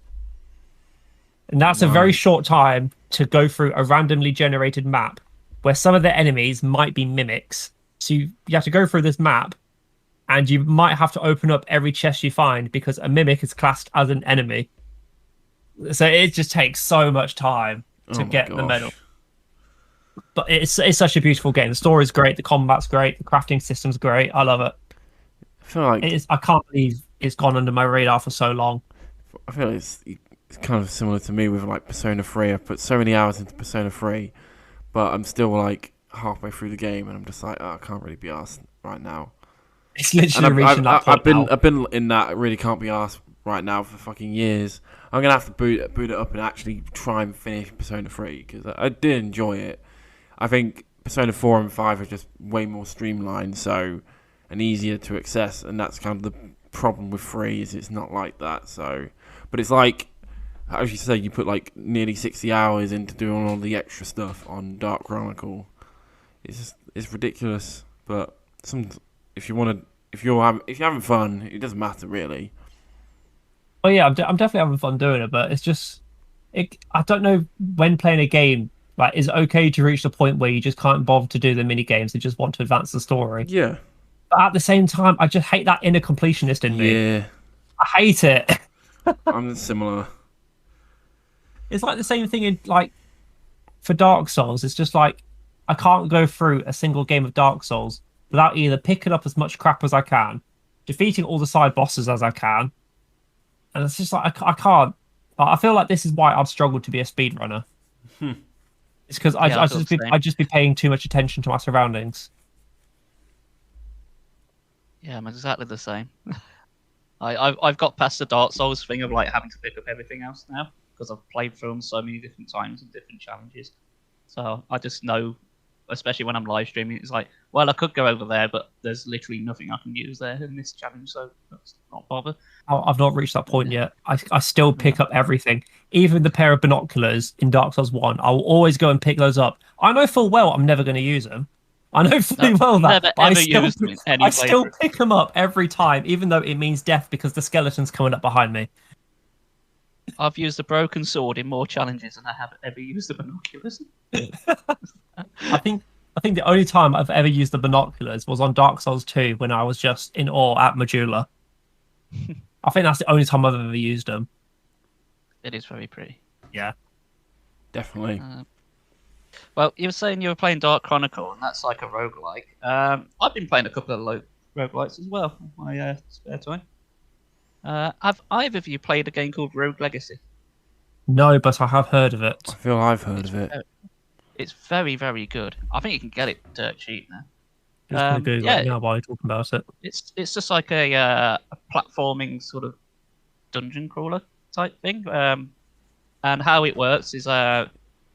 And that's a very short time to go through a randomly generated map where some of the enemies might be mimics. So you have to go through this map, and you might have to open up every chest you find because a mimic is classed as an enemy. So it just takes so much time to get the medal. But it's such a beautiful game. The story's great, the combat's great, the crafting system's great. I love it. I feel like I can't believe it's gone under my radar for so long. I feel like it's kind of similar to me with like Persona 3. I've put so many hours into Persona 3, but I'm still like halfway through the game, and I'm just like, I can't really be arsed right now. It's literally reaching that point now. I've been in that I really can't be arsed right now for fucking years. I'm gonna have to boot it up and actually try and finish Persona 3 because I did enjoy it. I think Persona 4 and 5 are just way more streamlined, and easier to access, and that's kind of the problem with 3 is it's not like that. So, but it's like, as you say, you put like nearly 60 hours into doing all the extra stuff on Dark Chronicle. It's ridiculous, but if you're having fun, it doesn't matter really. Oh yeah, I'm definitely having fun doing it, but it's just, I don't know when playing a game, like, is it okay to reach the point where you just can't bother to do the mini games and just want to advance the story? Yeah. But at the same time, I just hate that inner completionist in me. Yeah. I hate it. I'm similar. It's like the same thing in like for Dark Souls. It's just like I can't go through a single game of Dark Souls without either picking up as much crap as I can, defeating all the side bosses as I can, and it's just like I can't. I feel like this is why I've struggled to be a speedrunner. It's because I just be paying too much attention to my surroundings. Yeah, I'm exactly the same. I've got past the Dark Souls thing of like having to pick up everything else now because I've played through them so many different times and different challenges. So I just know, especially when I'm live streaming, it's like, well, I could go over there, but there's literally nothing I can use there in this challenge, so let's not bother. I've not reached that point yet. I still pick up everything, even the pair of binoculars in Dark Souls 1. I'll always go and pick those up. I know full well I'm never going to use them. I know fully well that, but I still pick them up every time, even though it means death because the skeleton's coming up behind me. I've used the broken sword in more challenges than I have ever used the binoculars. I think the only time I've ever used the binoculars was on Dark Souls 2 when I was just in awe at Majula. I think that's the only time I've ever used them. It is very pretty. Yeah. Definitely. Well, you were saying you were playing Dark Chronicle, and that's like a roguelike. I've been playing a couple of roguelikes as well in my spare time. Have either of you played a game called Rogue Legacy? No, but I have heard of it. I feel I've heard of it. It's very, very good. I think you can get it dirt cheap now. Just Google it now while you're talking about it. It's just like a platforming sort of dungeon crawler type thing. And how it works is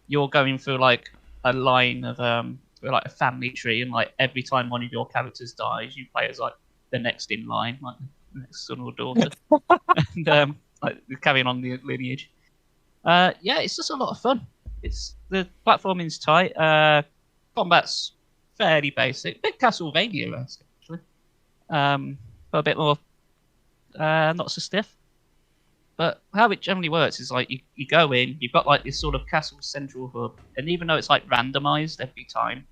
you're going through like a line of like a family tree, and like every time one of your characters dies, you play as like the next in line, like the next son or daughter, and like carrying on the lineage. Yeah, it's just a lot of fun. It's the platforming's tight. Combat's fairly basic, bit Castlevania-esque actually, but a bit more not so stiff. But how it generally works is like you go in, you've got like this sort of castle central hub, and even though it's like randomized every time,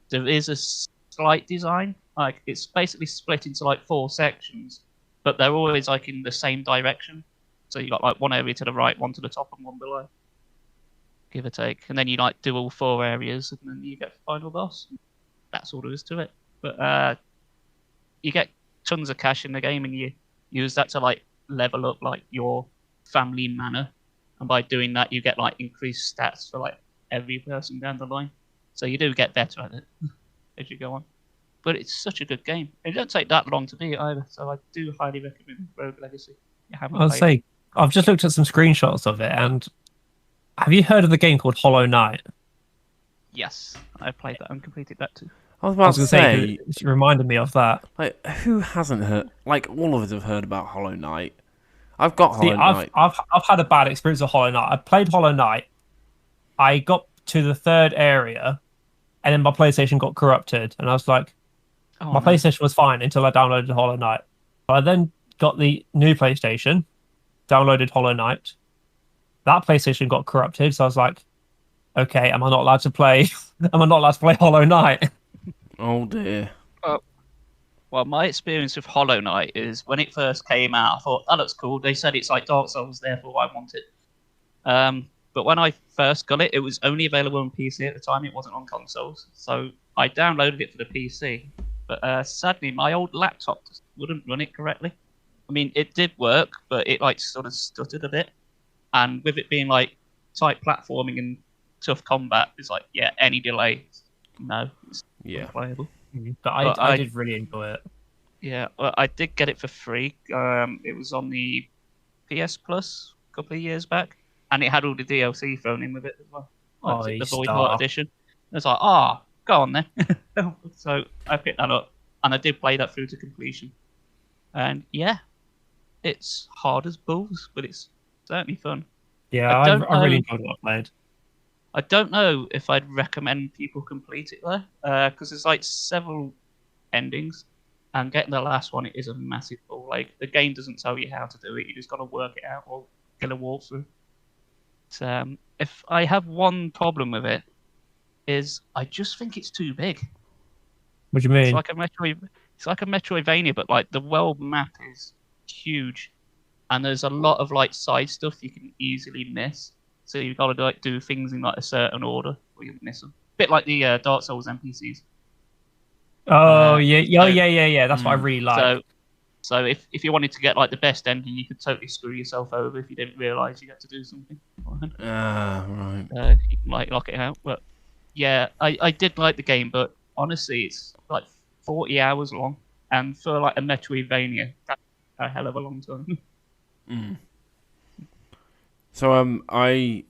there is a slight design. Like it's basically split into like 4 sections, but they're always like in the same direction. So you got like one area to the right, one to the top, and one below, give or take. And then you like do all 4 areas, and then you get the final boss. That's all there is to it. But you get tons of cash in the game, and you use that to like level up like your family manor, and by doing that you get like increased stats for like every person down the line, so you do get better at it as you go on. But it's such a good game. It don't take that long to beat either, so I do highly recommend Rogue Legacy. I'll say I've just looked at some screenshots of it, and have you heard of the game called Hollow Knight? Yes, I played that and completed that too. I was about to say, it reminded me of that. Like, who hasn't heard? Like, all of us have heard about Hollow Knight. I've got Hollow Knight. I've had a bad experience with Hollow Knight. I played Hollow Knight. I got to the 3rd area, and then my PlayStation got corrupted, and I was like, my PlayStation was fine until I downloaded Hollow Knight. I then got the new PlayStation, downloaded Hollow Knight. That PlayStation got corrupted, so I was like, okay, am I not allowed to play? Am I not allowed to play Hollow Knight? Oh dear. Well, my experience with Hollow Knight is when it first came out, I thought, that looks cool. They said it's like Dark Souls, therefore I want it. But when I first got it, it was only available on PC at the time. It wasn't on consoles. So I downloaded it for the PC. But sadly, my old laptop just wouldn't run it correctly. I mean, it did work, but it like sort of stuttered a bit. And with it being like tight platforming and tough combat, it's like, yeah, any delay, no, it's unplayable. But I did really enjoy it. Yeah, well, I did get it for free. It was on the PS Plus a couple of years back, and it had all the DLC thrown in with it as well. Like the Void Heart edition. I was like, go on then. So I picked that up, and I did play that through to completion. And yeah, it's hard as bulls, but it's certainly fun. Yeah, I really enjoyed what I played. I don't know if I'd recommend people complete it though, because there's like several endings, and getting the last one, it is a massive ball. Like the game doesn't tell you how to do it; you just got to work it out or get a walkthrough. If I have one problem with it, is I just think it's too big. What do you mean? It's like a Metroidvania, but like the world map is huge, and there's a lot of like side stuff you can easily miss. So you've got to like do things in like a certain order, or you miss them. Bit like the Dark Souls NPCs. Oh yeah. That's what I really like. So if you wanted to get like the best ending, you could totally screw yourself over if you didn't realise you had to do something. Right. You can like lock it out. But yeah, I did like the game, but honestly, it's like 40 hours long, and for like a Metroidvania, that's a hell of a long time. So I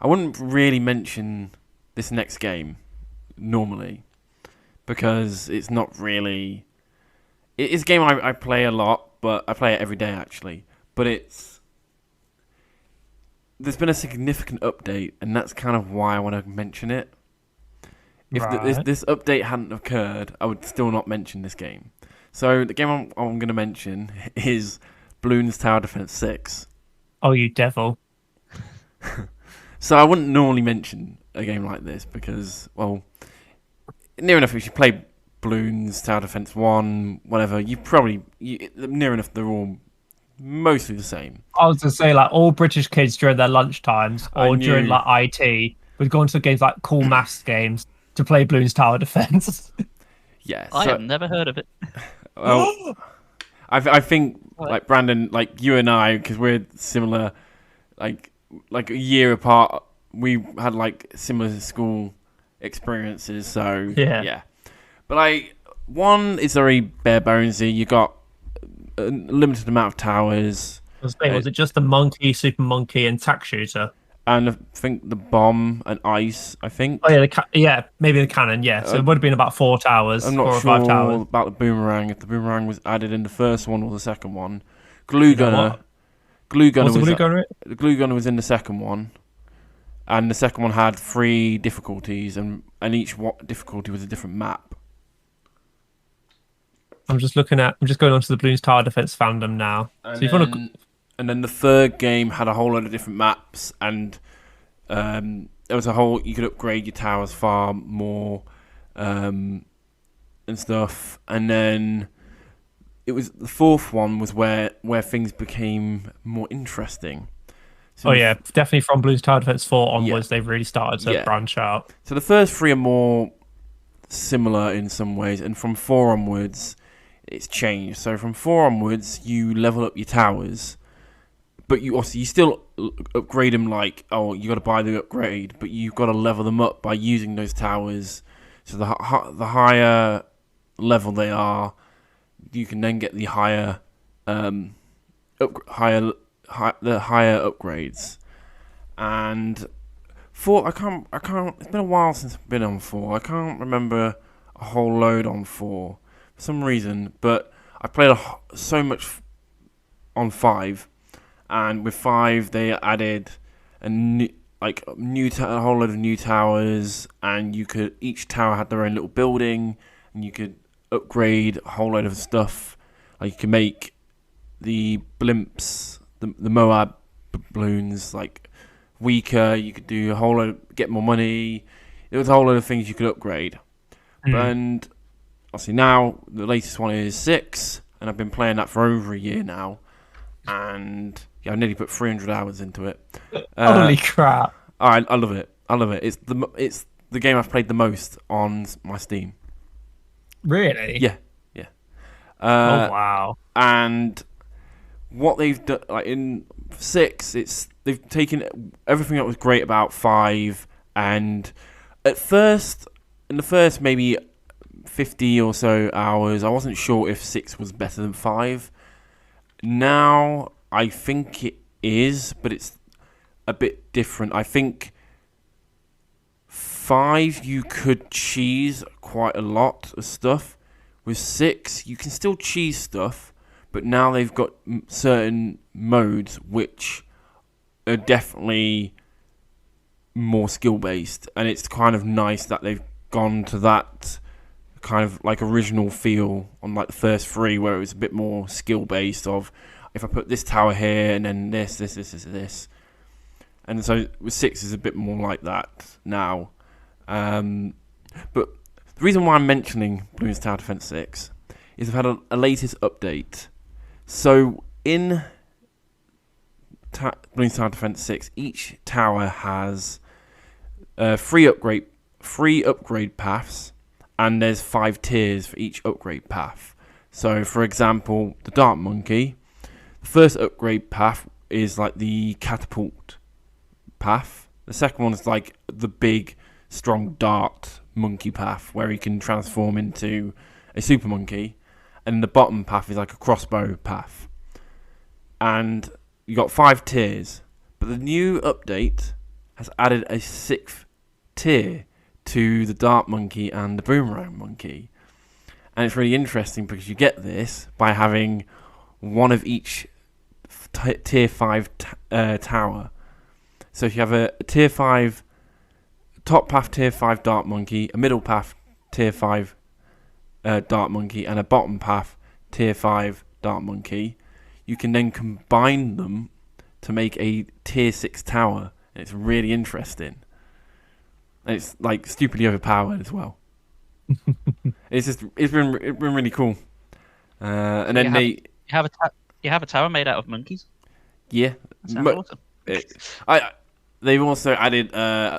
wouldn't really mention this next game normally because it's not really. It's a game I play a lot, but I play it every day actually. But there's been a significant update, and that's kind of why I want to mention it. If this update hadn't occurred, I would still not mention this game. So the game I'm going to mention is Bloons Tower Defense 6. Oh, you devil. So I wouldn't normally mention a game like this because, well, near enough if you play Bloons Tower Defense 1, whatever, near enough they're all mostly the same. I was going to say, like, all British kids during their lunchtimes or during, like, IT would go into games like Cool Maths games to play Bloons Tower Defense. Yeah. I have never heard of it. Well, I think, like, Brandon, like, you and I, because we're similar, like a year apart, we had, like, similar school experiences, so, yeah. But, one is very bare bonesy. You got a limited amount of towers. Was it just the monkey, super monkey, and tack shooter? And I think the bomb and ice, I think. Oh, yeah, maybe the cannon, yeah. So it would have been about 4 towers. I'm not 4 or sure 5 towers. about the boomerang, if the boomerang was added in the first one or the second one. Glue gunner. The glue gunner was in the second one. And the second one had 3 difficulties, and each difficulty was a different map. I'm just going on to the Bloons Tower Defense fandom now. And then the third game had a whole lot of different maps, and there was you could upgrade your towers far more, and stuff. And then it was the fourth one was where things became more interesting. So definitely from Bloons Tower Defense 4 onwards, they've really started to branch out. So the first 3 are more similar in some ways, and from 4 onwards, it's changed. So from 4 onwards, you level up your towers, but you still upgrade them. Like, you got to buy the upgrade, but you've got to level them up by using those towers. So the higher level they are, you can then get the higher upgrades. And 4, I can't. It's been a while since I've been on 4. I can't remember a whole load on 4 for some reason, but I played so much on 5, and with 5 they added a whole load of new towers, and each tower had their own little building, and you could upgrade a whole load of stuff. Like you can make the blimps, the Moab balloons, like weaker. You could do a whole load, get more money. There was a whole load of things you could upgrade. And obviously now the latest one is 6, and I've been playing that for over a year now, and I nearly put 300 hours into it. Holy crap! I love it. It's the game I've played the most on my Steam. Really? Yeah. Oh wow! And what they've done, like in 6, they've taken everything that was great about 5, and in the first maybe 50 or so hours, I wasn't sure if 6 was better than 5. Now I think it is, but it's a bit different. I think 5 you could cheese quite a lot of stuff. With 6 you can still cheese stuff, but now they've got certain modes which are definitely more skill based, and it's kind of nice that they've gone to that kind of like original feel on like the first 3, where it was a bit more skill based of if I put this tower here and then this, and so with 6 is a bit more like that now. But the reason why I'm mentioning Bloons Tower Defense 6 is I've had a latest update. So in Bloons Tower Defense 6, each tower has free upgrade paths, and there's 5 tiers for each upgrade path. So, for example, the Dart Monkey, the first upgrade path is like the catapult path. The second one is like the big, strong dart monkey path, where he can transform into a super monkey. And the bottom path is like a crossbow path. And you got 5 tiers. But the new update has added a 6th tier to the dart monkey and the boomerang monkey. And it's really interesting because you get this by having one of each tier 5 tower. So if you have a tier 5 top path tier 5 dart monkey, a middle path tier 5 dart monkey, and a bottom path tier 5 dart monkey, you can then combine them to make a tier 6 tower. And it's really interesting. And it's like stupidly overpowered as well. It's been really cool. And then you have a tower made out of monkeys. Yeah, Awesome. They've also added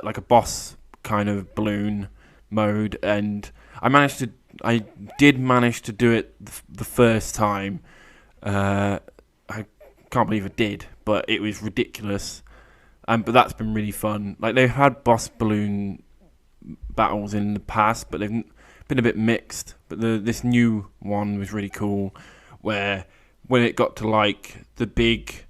like a boss kind of balloon mode, and I did manage to do it the first time. I can't believe I did, but it was ridiculous. But that's been really fun. Like, they've had boss balloon battles in the past, but they've been a bit mixed. But this new one was really cool, where when it got to like the big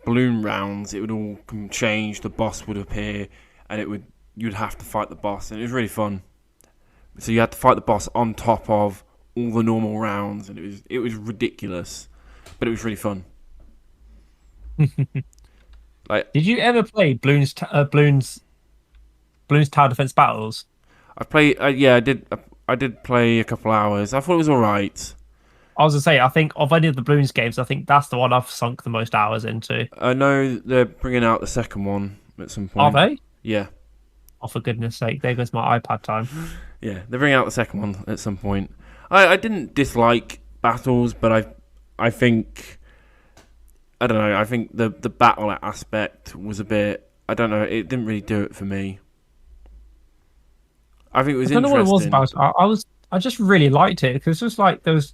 balloon rounds, it would all change. The boss would appear, and you'd have to fight the boss, and it was really fun. So you had to fight the boss on top of all the normal rounds, and it was ridiculous, but it was really fun. Like, did you ever play Bloons Tower Defense Battles? I played. Yeah, I did. I did play a couple hours. I thought it was all right. I was gonna say, I think of any of the Bloons games, I think that's the one I've sunk the most hours into. I know they're bringing out the second one at some point. Are they? Yeah. Oh, for goodness sake! There goes my iPad time. Yeah, they're bringing out the second one at some point. I didn't dislike battles, but I think, I don't know. I think the battle aspect was a bit. I don't know. It didn't really do it for me. I think it was interesting. I don't know what it was about. I just really liked it because it was like there was.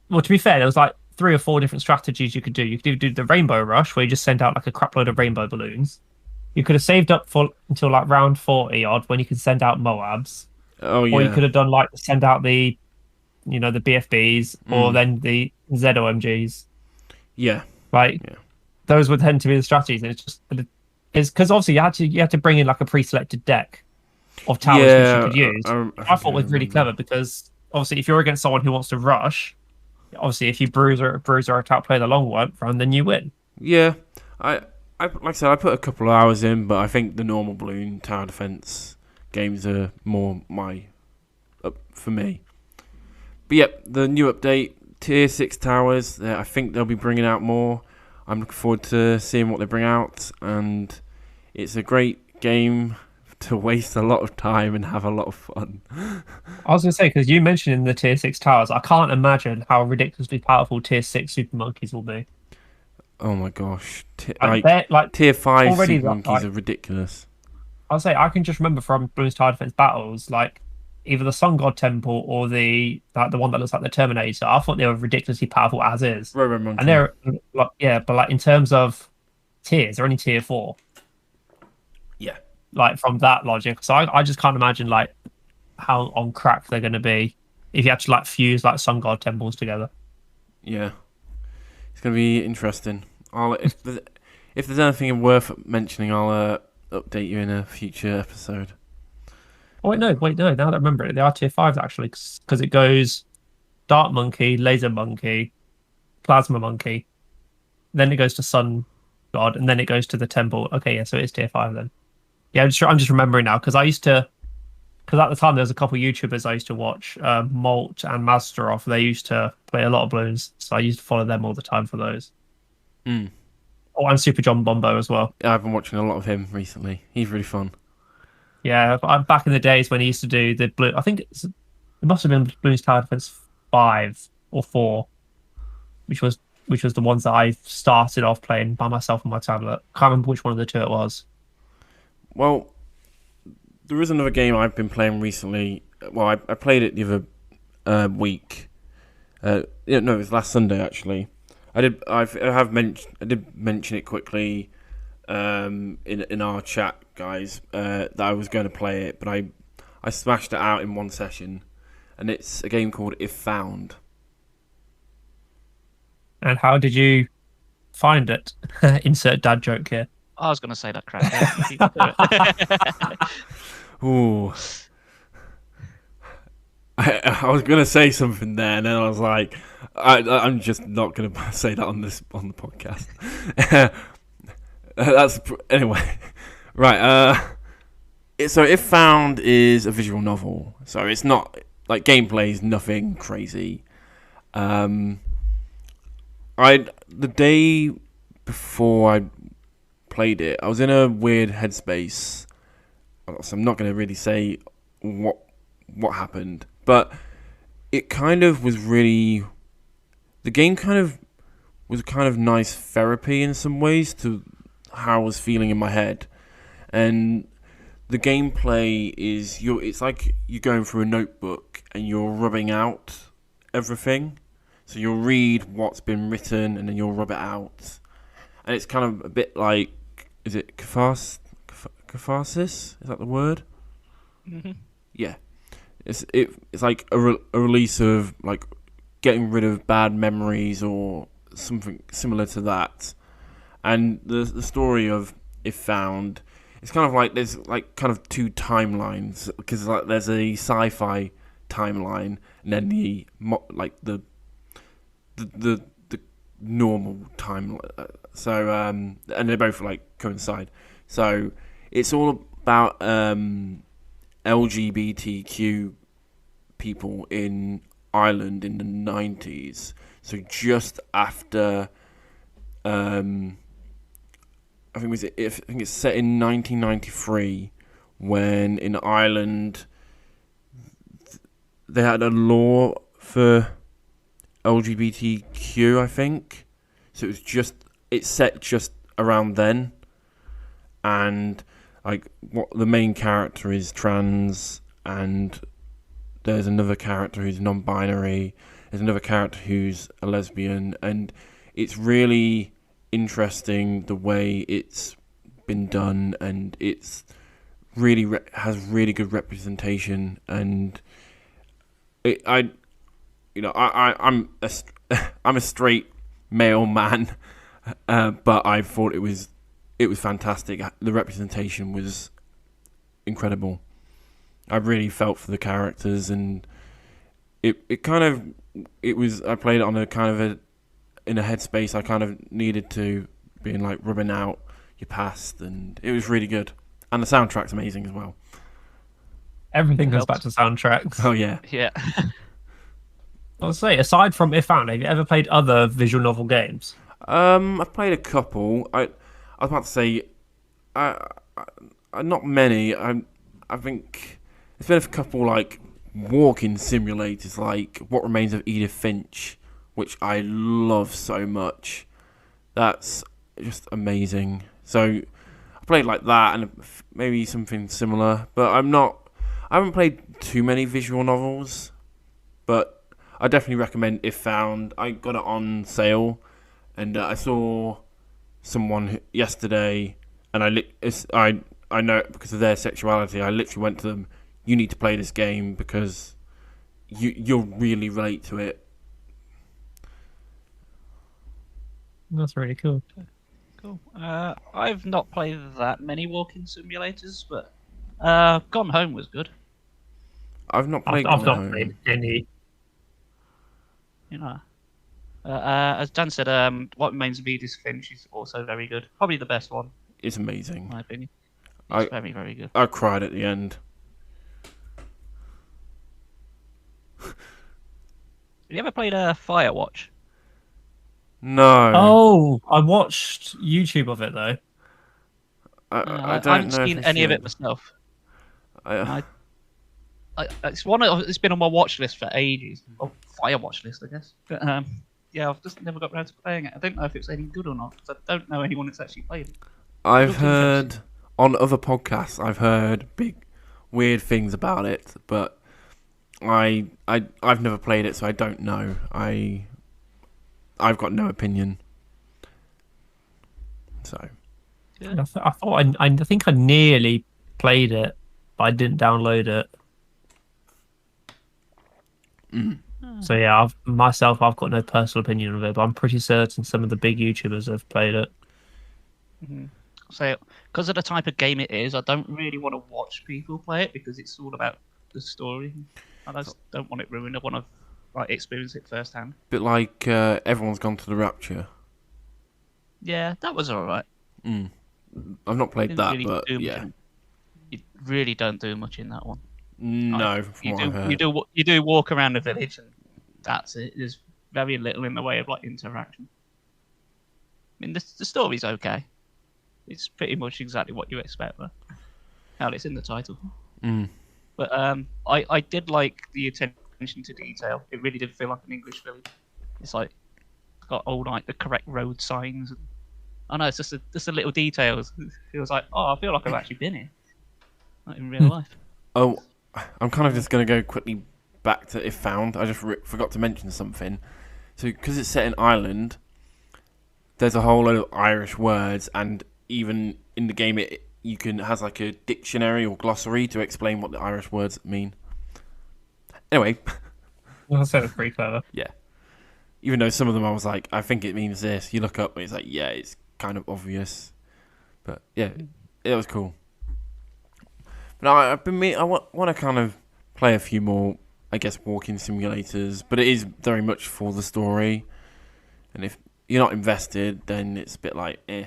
Well, to be fair, there was like 3 or 4 different strategies you could do. You could do the Rainbow Rush, where you just send out like a crap load of rainbow balloons. You could have saved up until like round 40 odd when you could send out Moabs. Oh yeah. Or you could have done like send out the BFBs or then the ZOMGs. Yeah. Those would tend to be the strategies, and it's because obviously you had to bring in like a pre-selected deck of towers which you could use. I thought it was really clever because obviously if you're against someone who wants to rush, obviously if you bruise or outplay the long run, then you win. Yeah, I like I said, I put a couple of hours in, but I think the normal Bloons Tower Defense games are more for me. But yep, the new update, Tier 6 towers, I think they'll be bringing out more. I'm looking forward to seeing what they bring out, and it's a great game to waste a lot of time and have a lot of fun. I was going to say, because you mentioned in the Tier 6 towers, I can't imagine how ridiculously powerful Tier 6 Super Monkeys will be. Oh my gosh. Tier 5 Super Monkeys are ridiculous. I'll say, I can just remember from Bloons Tower Defense Battles, like, either the Sun God Temple or the one that looks like the Terminator. I thought they were ridiculously powerful as is. Robo Monkey. And they're, but like in terms of tiers, they're only Tier 4. Yeah. Like, from that logic. So I just can't imagine, like, how on crack they're going to be if you had to, like, fuse, like, Sun God Temples together. Yeah. It's going to be interesting. If there's anything worth mentioning, I'll update you in a future episode. Oh, wait, no. Now that I remember it, they are Tier 5s, actually, because it goes Dart Monkey, Laser Monkey, Plasma Monkey, then it goes to Sun God, and then it goes to the Temple. Okay, yeah, so it is Tier 5 then. Yeah, I'm just remembering now, because at the time there was a couple of YouTubers I used to watch, Molt and Masteroff. They used to play a lot of Bloons, so I used to follow them all the time for those. Mm. Oh, and Super John Bombo as well. I've been watching a lot of him recently. He's really fun. Yeah, back in the days when he used to do the blue, I think it must have been Bloons Tower Defense 5 or 4, which was which was the ones that I started off playing by myself on my tablet. Can't remember which one of the two it was. Well, there is another game I've been playing recently. Well, I played it the other week. No, it was last Sunday actually. I did mention it quickly in our chat, guys, that I was going to play it, but I smashed it out in one session, and it's a game called If Found. And how did you find it? Insert dad joke here. I was going to say that crap. Ooh. I was going to say something there, and then I was like, I'm just not going to say that on the podcast. Anyway, right. So If Found is a visual novel, so it's not like gameplay is nothing crazy. The day before I played it, I was in a weird headspace, so I'm not going to really say what happened, but it kind of was really. The game kind of was kind of nice therapy in some ways to how I was feeling in my head, and the gameplay is it's like you're going through a notebook and you're rubbing out everything. So you'll read what's been written and then you'll rub it out, and it's kind of a bit like, is it catharsis? Is that the word? Mm-hmm. Yeah, it's like a release of like getting rid of bad memories or something similar to that. And the story of If Found, it's kind of like there's like kind of two timelines, because like there's a sci-fi timeline and then the normal timeline. So and they both like coincide. So it's all about LGBTQ people in Ireland in the 90s. So just after I think it's set in 1993, when in Ireland they had a law for LGBTQ, I think. So it's set just around then, and like what the main character is trans, and there's another character who's non-binary. There's another character who's a lesbian, and it's really interesting the way it's been done, and it's really has really good representation. And I'm a straight male man, but I thought it was fantastic. The representation was incredible. I really felt for the characters, and I played it on a kind of in a headspace I kind of needed to, being like rubbing out your past, and it was really good. And the soundtrack's amazing as well. Everything comes back to soundtracks. Oh yeah. Yeah. I'll say, aside from If Found, have you ever played other visual novel games? I've played a couple. I was about to say, not many. I think there's been a couple like walking simulators, like What Remains of Edith Finch, which I love so much. That's just amazing. So I played like that, and maybe something similar. But I haven't played too many visual novels, but I definitely recommend If Found. I got it on sale, and I saw someone yesterday, and I know because of their sexuality, I literally went to them, you need to play this game because you'll really relate to it. That's really cool. Cool. I've not played that many walking simulators, but Gone Home was good. I've not played I've Gone not Home. played any. You know, as Dan said, What Remains of Edith Finch is also very good. Probably the best one, It's amazing. in my opinion. It's very, very good. I cried at the end. Have you ever played Firewatch? No. Oh, I watched YouTube of it though. I don't haven't know if seen I any of should. it myself. I It's been on my watch list for ages. Oh, Firewatch list, I guess. But yeah, I've just never got around to playing it. I don't know if it's any good or not, because I don't know anyone that's actually played it. I've heard on other podcasts, I've heard big weird things about it, but I've never played it, so I don't know. I've got no opinion. So I thought I think I nearly played it, but I didn't download it. So yeah, I've got no personal opinion of it, but I'm pretty certain some of the big YouTubers have played it. So, because of the type of game it is, I don't really want to watch people play it because it's all about the story. I just don't want it ruined. I want to experience it firsthand. bit like Everyone's Gone to the Rapture. Yeah, that was alright. I've not played that, really but yeah. You really don't do much in that one. No, from what I've heard. You do walk around the village, and that's it. There's very little in the way of interaction. I mean, the story's okay. It's pretty much exactly what you expect, though. Hell, it's in the title. But I did like the attention to detail. It really did feel like an English village. It's got all the correct road signs. I know it's just the little details. It feels like, I feel like I've actually been here, like in real life. Oh, I'm kind of just going to go quickly back to If Found. I just forgot to mention something. So, because it's set in Ireland, there's a whole load of Irish words, and even in the game, it has like a dictionary or glossary to explain what the Irish words mean. Anyway. That's pretty clever. Yeah. Even though some of them I was like, I think it means this. You look up and it's like, yeah, it's kind of obvious. But yeah, it was cool. But I want to kind of play a few more, I guess, walking simulators. But it is very much for the story. And if you're not invested, then it's a bit like, eh.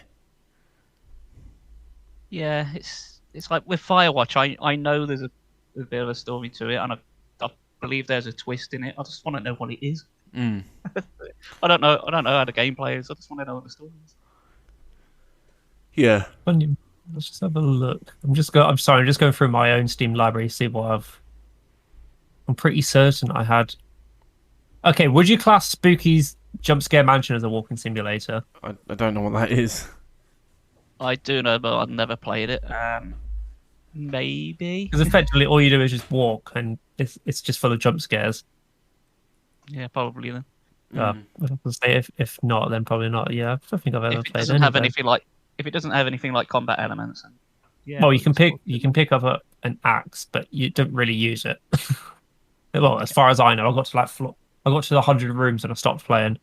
Yeah, it's like with Firewatch. I know there's a bit of a story to it, and I believe there's a twist in it. I just want to know what it is. I don't know how the gameplay is. I just want to know what the story is. Yeah. Let's just have a look. I'm just going through my own Steam library to see what I'm pretty certain I had. Okay, would you class Spooky's Jump Scare Mansion as a walking simulator? I don't know what that is. I do know, but I've never played it. Maybe. Because effectively all you do is just walk, and it's just full of jump scares. Yeah, probably then. I have to say if not, then probably not. Yeah, I don't think I've ever played it. If it doesn't have anything like combat elements, then yeah. Well, you can pick up an axe, but you don't really use it. Well, as far as I know, I got to I got to 100 rooms and I stopped playing.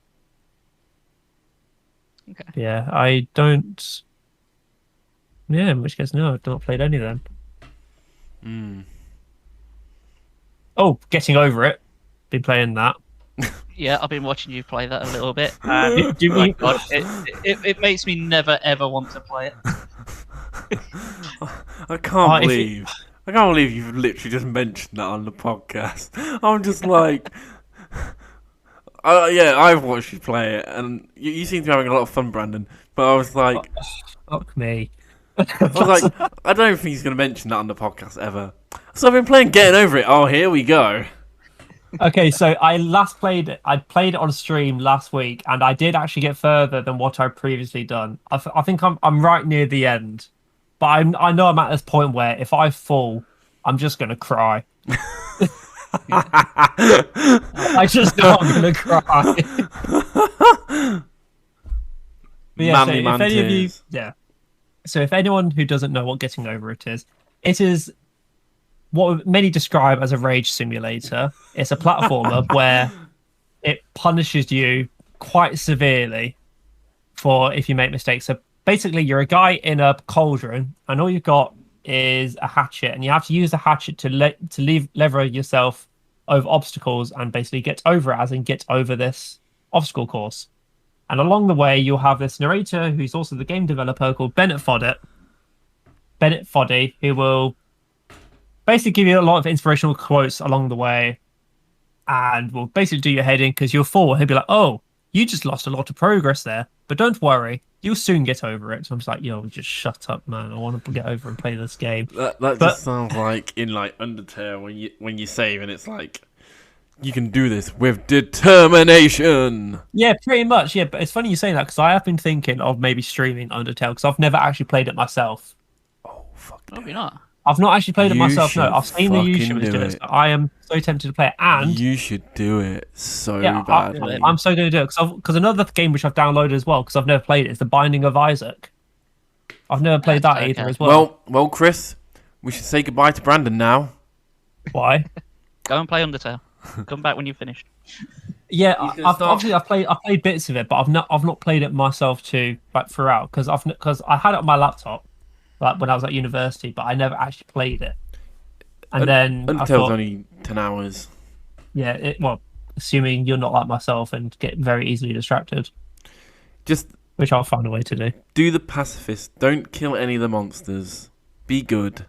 Okay. Yeah, I don't. Yeah, in which case, no, I've not played any of them. Oh, Getting Over It. Been playing that. Yeah, I've been watching you play that a little bit. And God, it makes me never ever want to play it. I can't believe you've literally just mentioned that on the podcast. I'm just like, yeah, I've watched you play it, and you seem to be having a lot of fun, Brandon. But I was like, fuck me. I was like, I don't think he's going to mention that on the podcast ever. So I've been playing Getting Over It. Oh, here we go. Okay, so I played it on stream last week, and I did actually get further than what I'd previously done. I think I'm right near the end, but I know I'm at this point where if I fall, I'm just gonna cry. I just know I'm gonna cry. But yeah, if any of you, so if anyone who doesn't know what Getting Over It is what many describe as a rage simulator. It's a platformer where it punishes you quite severely for if you make mistakes. So basically, you're a guy in a cauldron, and all you've got is a hatchet, and you have to use the hatchet to lever yourself over obstacles and basically get over it, as in get over this obstacle course. And along the way, you'll have this narrator who's also the game developer called Bennett Foddy, who will basically give you a lot of inspirational quotes along the way and will basically do your head in because you'll fall. He'll be like, oh, you just lost a lot of progress there, but don't worry, you'll soon get over it. So I'm just like, just shut up, man. I want to get over and play this game. That just sounds like in Undertale when you save and it's like You can do this with determination. Yeah, pretty much. Yeah, but it's funny you say that because I have been thinking of maybe streaming Undertale because I've never actually played it myself. Oh, fuck. Probably not. I've not actually played it You myself. No, should I've seen the fucking YouTubers do do it. it. So I am so tempted to play it. And You should do it so yeah, badly. I'm so going to do it because another game which I've downloaded as well because I've never played it is The Binding of Isaac. I've never played that Okay. either as well. Well, Chris, we should say goodbye to Brandon now. Why? Go and play Undertale. Come back when you've finished. Yeah, He's gonna start- I've played bits of it, but I've not played it myself too like throughout because I had it on my laptop like when I was at university, but I never actually played it. And then I Undertale's thought, only 10 hours. yeah, well, assuming you're not like myself and get very easily distracted, Just which I'll find a way to do. do the pacifist. Don't kill any of the monsters. Be good.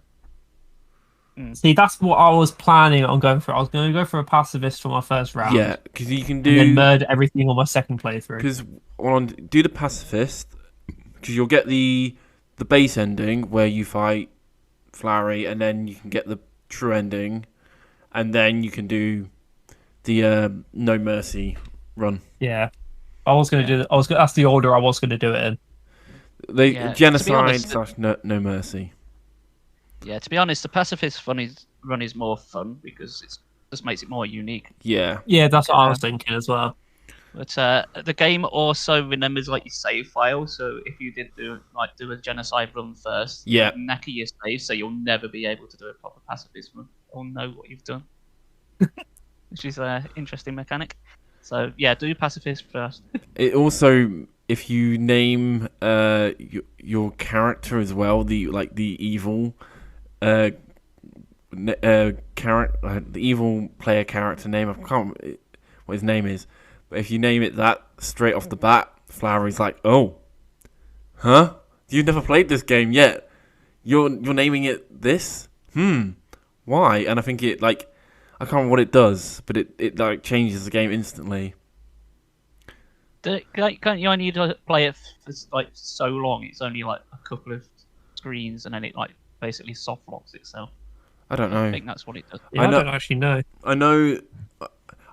See, that's what I was planning on going for. I was going to go for a pacifist for my first round. Yeah, because you can And then do. murder everything on my second playthrough. Because do the pacifist, because you'll get the base ending where you fight Flowery, and then you can get the true ending, and then you can do the No Mercy run. Yeah, I was going to do. That's the order I was going to do it in. They Yeah, to be genocide honest, / no Mercy. Yeah, to be honest, the pacifist run is more fun because it just makes it more unique. Yeah. Yeah, that's what I was thinking as well. But the game also remembers like your save file, so if you did do a genocide run first, Yeah. it'll knacker your save, so you'll never be able to do a proper pacifist run or know what you've done, which is an interesting mechanic. So yeah, do pacifist first. It also, if you name your character as well, the evil the evil player character name. I can't remember what his name is, but if you name it that straight off the bat, Flowery's like, oh, huh? You've never played this game yet. You're naming it this? Why? And I think it I can't remember what it does, but it like changes the game instantly. Can't you only play it for like so long? It's only like a couple of screens, and then it like basically soft locks itself. I don't I know. think that's what it does. Yeah, I I know- don't actually know. I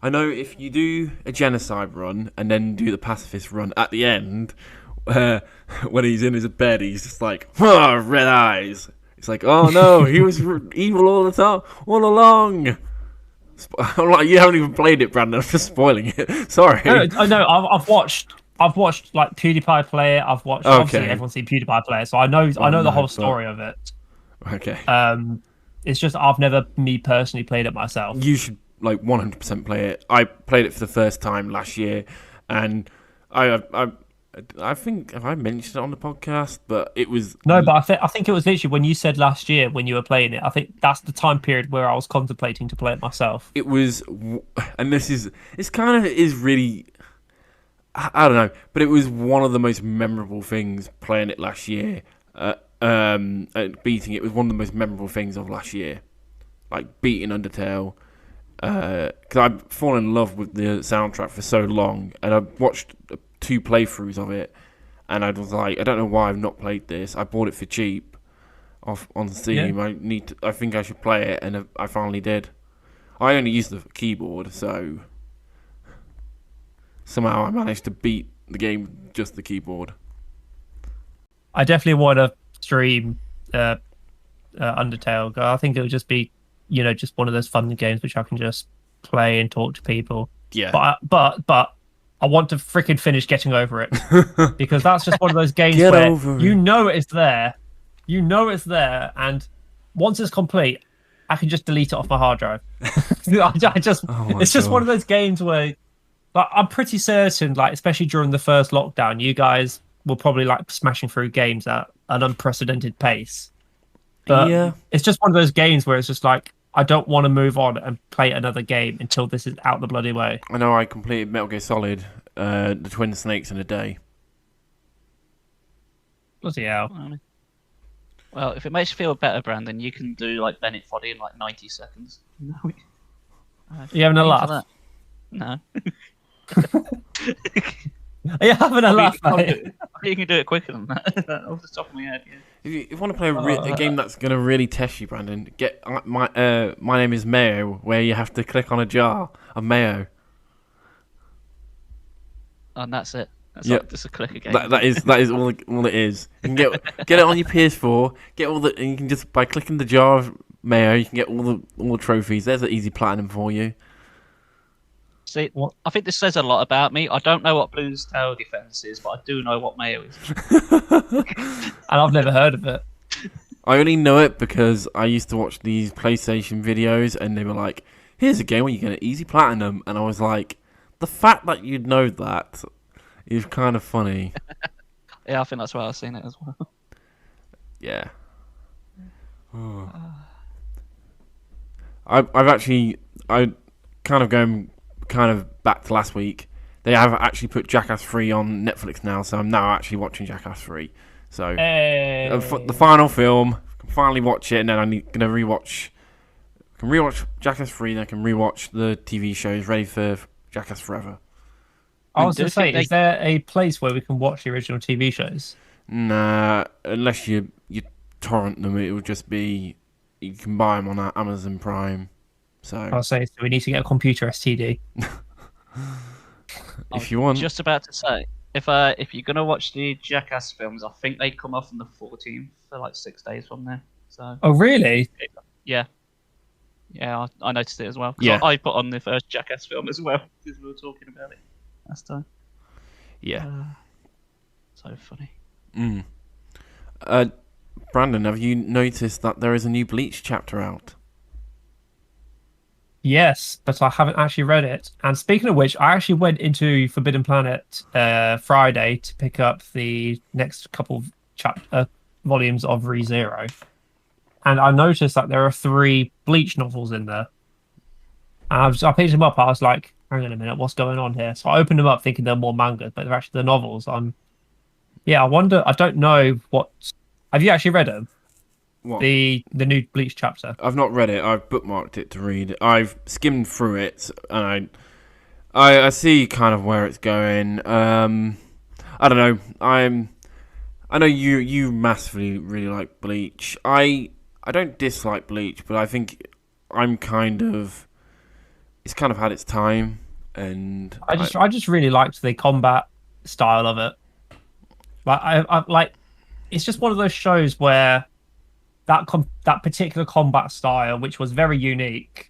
know if you do a genocide run and then do the pacifist run at the end, when he's in his bed, he's just like, oh, red eyes. It's like, oh no, he was evil all the time, all along. I'm like, you haven't even played it, Brandon. I'm just spoiling it. Sorry. I know. I've watched like PewDiePie play it. I've watched. Obviously, everyone's seen PewDiePie play it, so I know the whole story of it. Okay. It's just I've never me personally played it myself. You should 100% play it. I played it for the first time last year, and I think have I mentioned it on the podcast, but it was No, but I think it was literally when you said last year when you were playing it. I think that's the time period where I was contemplating to play it myself. It was, and it's kind of is really, I don't know, but it was one of the most memorable things playing it last year. Beating it was one of the most memorable things of last year, like beating Undertale. Because I've fallen in love with the soundtrack for so long, and I've watched 2 playthroughs of it, and I was like, I don't know why I've not played this. I bought it for cheap on Steam. Yeah. I think I should play it, and I finally did. I only used the keyboard, so somehow I managed to beat the game with just the keyboard. I definitely want to stream Undertale. I think it would just be, just one of those fun games which I can just play and talk to people. Yeah. But I want to freaking finish Getting Over It because that's just one of those games Get where over you it. know it's there, and once it's complete, I can just delete it off my hard drive. It's just one of those games where, I'm pretty certain, especially during the first lockdown, you guys were probably smashing through games at an unprecedented pace. But Yeah. it's just one of those games where it's just I don't want to move on and play another game until this is out the bloody way. I know I completed Metal Gear Solid, the Twin Snakes in a day. Bloody hell. Well, if it makes you feel better, Brandon, you can do Bennett Foddy in 90 seconds. No. You having a laugh? No. Are you having a laugh, I mate? think you can do it quicker than that. Off the top of my head, yeah. If you want to play a game that's going to really test you, Brandon, get my name is Mayo, where you have to click on a jar of mayo. And that's it. That's Yeah. like just a click again. That is all it is. You can get it on your PS4. And you can just by clicking the jar of mayo, you can get all the trophies. There's an easy platinum for you. See, I think this says a lot about me. I don't know what Bloons Tower Defense is, but I do know what Mayo is. And I've never heard of it. I only know it because I used to watch these PlayStation videos, and they were like, "Here's a game where you get an easy platinum," and I was like, "The fact that you'd know that is kind of funny." Yeah, I think that's why I've seen it as well. Yeah. Oh. I kind of back to last week. They have actually put Jackass 3 on Netflix now, so I'm now actually watching Jackass 3. So the final film, I can finally watch it, and then I'm gonna rewatch. I can rewatch Jackass 3, and I can rewatch the TV shows ready for Jackass Forever. I was going to say, is there a place where we can watch the original TV shows? Nah, unless you torrent them, it will just be you can buy them on Amazon Prime. So I'll say, so we need to get a computer STD. If you want. Just about to say, if you're gonna watch the Jackass films, I think they come off on the 14th for like 6 days from there. So. Oh really? Yeah. Yeah, I noticed it as well. Yeah. I put on the first Jackass film as well because we were talking about it last time. Yeah. So funny. Brandon, have you noticed that there is a new Bleach chapter out? Yes, but I haven't actually read it. And speaking of which, I actually went into Forbidden Planet Friday to pick up the next couple of volumes of ReZero. And I noticed that there are 3 Bleach novels in there. And I picked them up. I was like, hang on a minute, what's going on here? So I opened them up thinking they're more manga, but they're actually the novels. I wonder, I don't know what... Have you actually read them? What? The new Bleach chapter. I've not read it. I've bookmarked it to read. I've skimmed through it, and I see kind of where it's going. I don't know. I know you massively really like Bleach. I don't dislike Bleach, but I think it's kind of had its time, and I just really liked the combat style of it. Like I like, it's just one of those shows where that particular combat style, which was very unique,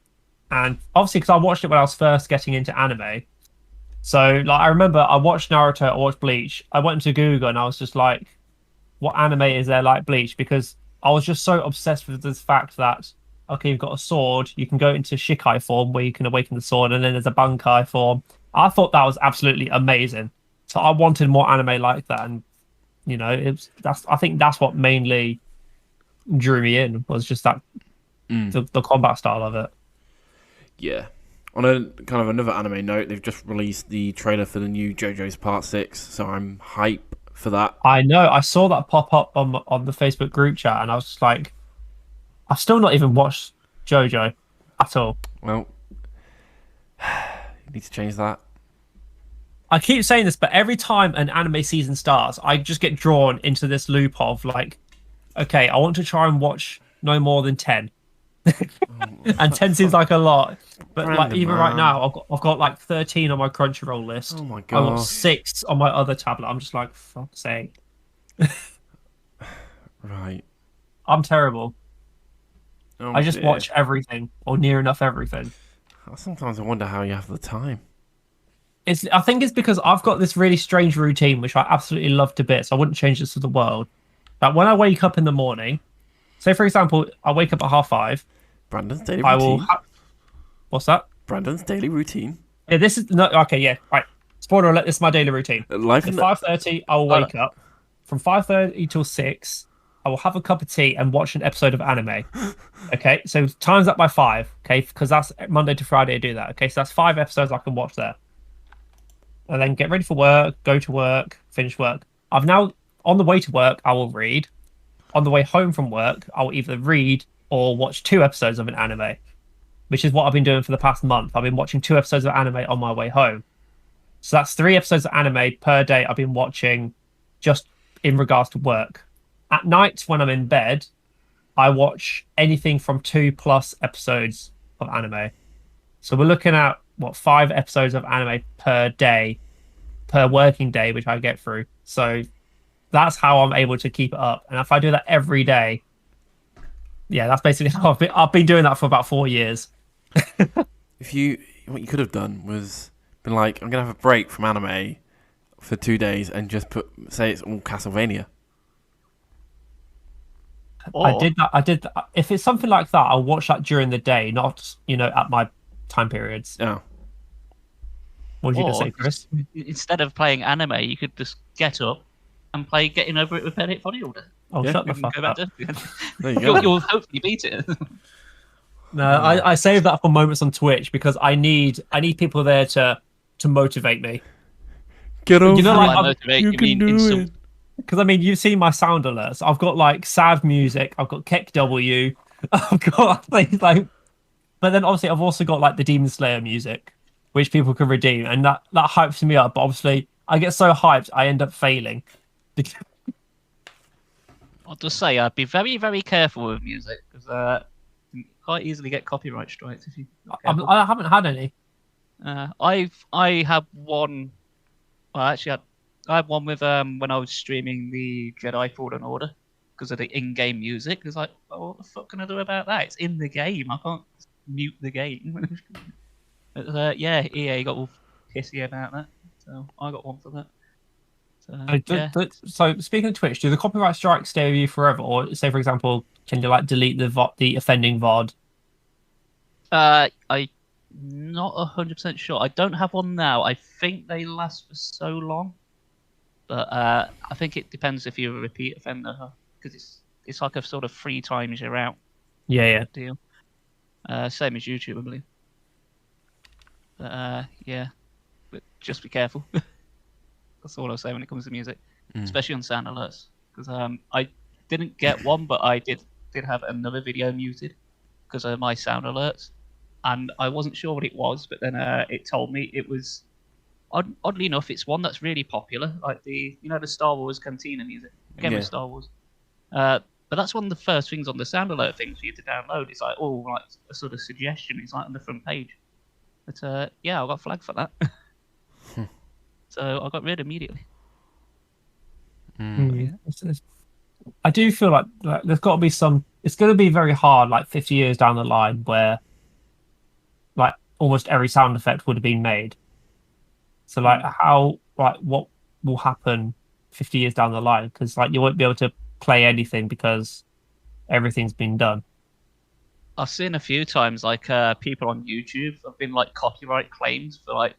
and obviously because I watched it when I was first getting into anime. So like I remember I watched Naruto, I watched Bleach. I went into Google and I was just like, what anime is there like Bleach? Because I was just so obsessed with this fact that, okay, you've got a sword, you can go into Shikai form where you can awaken the sword, and then there's a Bankai form. I thought that was absolutely amazing. So I wanted more anime like that, and you know, I think that's what mainly drew me in, was just that the combat style of it. Yeah. On a kind of another anime note, they've just released the trailer for the new JoJo's Part 6, so I'm hype for that. I know. I saw that pop up on the Facebook group chat, and I was just like, I've still not even watched JoJo at all. Well, you need to change that. I keep saying this, but every time an anime season starts, I just get drawn into this loop of like, okay, I want to try and watch no more than 10. And 10 seems like a lot. But Brandon, like even right now, I've got like 13 on my Crunchyroll list. Oh my I've got god. 6 on my other tablet. I'm just like, fuck's sake. Right. I'm terrible. Oh, I just dear. watch everything, or near enough everything. Sometimes I wonder how you have the time. I think it's because I've got this really strange routine, which I absolutely love to bits. I wouldn't change this for the world. Like when I wake up in the morning, say for example, I wake up at 5:30. Brandon's daily routine. I will. What's that? Brandon's daily routine. Yeah, this is no. Okay, yeah, right. Spoiler alert: this is my daily routine. Life At in 5:30, I will wake up. From 5:30 till 6, I will have a cup of tea and watch an episode of anime. Okay, so times that by 5. Okay, because that's Monday to Friday I do that. Okay, so that's 5 episodes I can watch there. And then get ready for work, go to work, finish work. I've now, on the way to work, I will read. On the way home from work, I will either read or watch 2 episodes of an anime, which is what I've been doing for the past month. I've been watching 2 episodes of anime on my way home. So that's 3 episodes of anime per day I've been watching just in regards to work. At night, when I'm in bed, I watch anything from 2+ episodes of anime. So we're looking at, 5 episodes of anime per day, per working day, which I get through. So that's how I'm able to keep it up. And if I do that every day, yeah, that's basically how I've been doing that for about 4 years. What you could have done was been like, I'm gonna have a break from anime for 2 days and just say it's all Castlevania. Or, I did that. If it's something like that, I'll watch that during the day, not at my time periods. Yeah. What was you gonna say, Chris? Instead of playing anime, you could just get up and play Getting Over It with Edit Body Order. Oh, shut the fuck up. There you go. You'll hopefully beat it. No, I save that for moments on Twitch because I need people there to motivate me. Get over motivate, you can do it. Because I mean, you've seen my sound alerts. I've got like sad music. I've got Keck W. I've got things like, but then obviously I've also got like the Demon Slayer music, which people can redeem, and that hypes me up. But obviously, I get so hyped, I end up failing. I'll just say, be very, very careful with music because you quite easily get copyright strikes if you. I haven't had any. I have one. Well, actually, I had one with when I was streaming the Jedi Fallen Order because of the in-game music. It's like, oh, what the fuck can I do about that? It's in the game. I can't mute the game. But, yeah, EA got all pissy about that, so I got one for that. So, So speaking of Twitch, do the copyright strikes stay with you forever, or say for example, can you like delete the offending VOD? I'm not 100% sure. I don't have one now. I think they last for so long, but I think it depends if you're a repeat offender because it's like a sort of 3 times you're out. Yeah. Deal. Same as YouTube, I believe. But yeah, but just be careful. That's all I'll say when it comes to music, especially on sound alerts. Because I didn't get one, but I did have another video muted because of my sound alerts, and I wasn't sure what it was. But then it told me it was. Oddly enough, it's one that's really popular, like the Star Wars Cantina music, again with Star Wars. But that's one of the first things on the sound alert things for you to download. It's like like a sort of suggestion. It's like on the front page. But yeah, I got flagged for that. So I got rid immediately. Yeah. I do feel like there's got to be some. It's going to be very hard, like 50 years down the line, where like almost every sound effect would have been made. So like what will happen 50 years down the line? Because like you won't be able to play anything because everything's been done. I've seen a few times like people on YouTube have been like copyright claims for like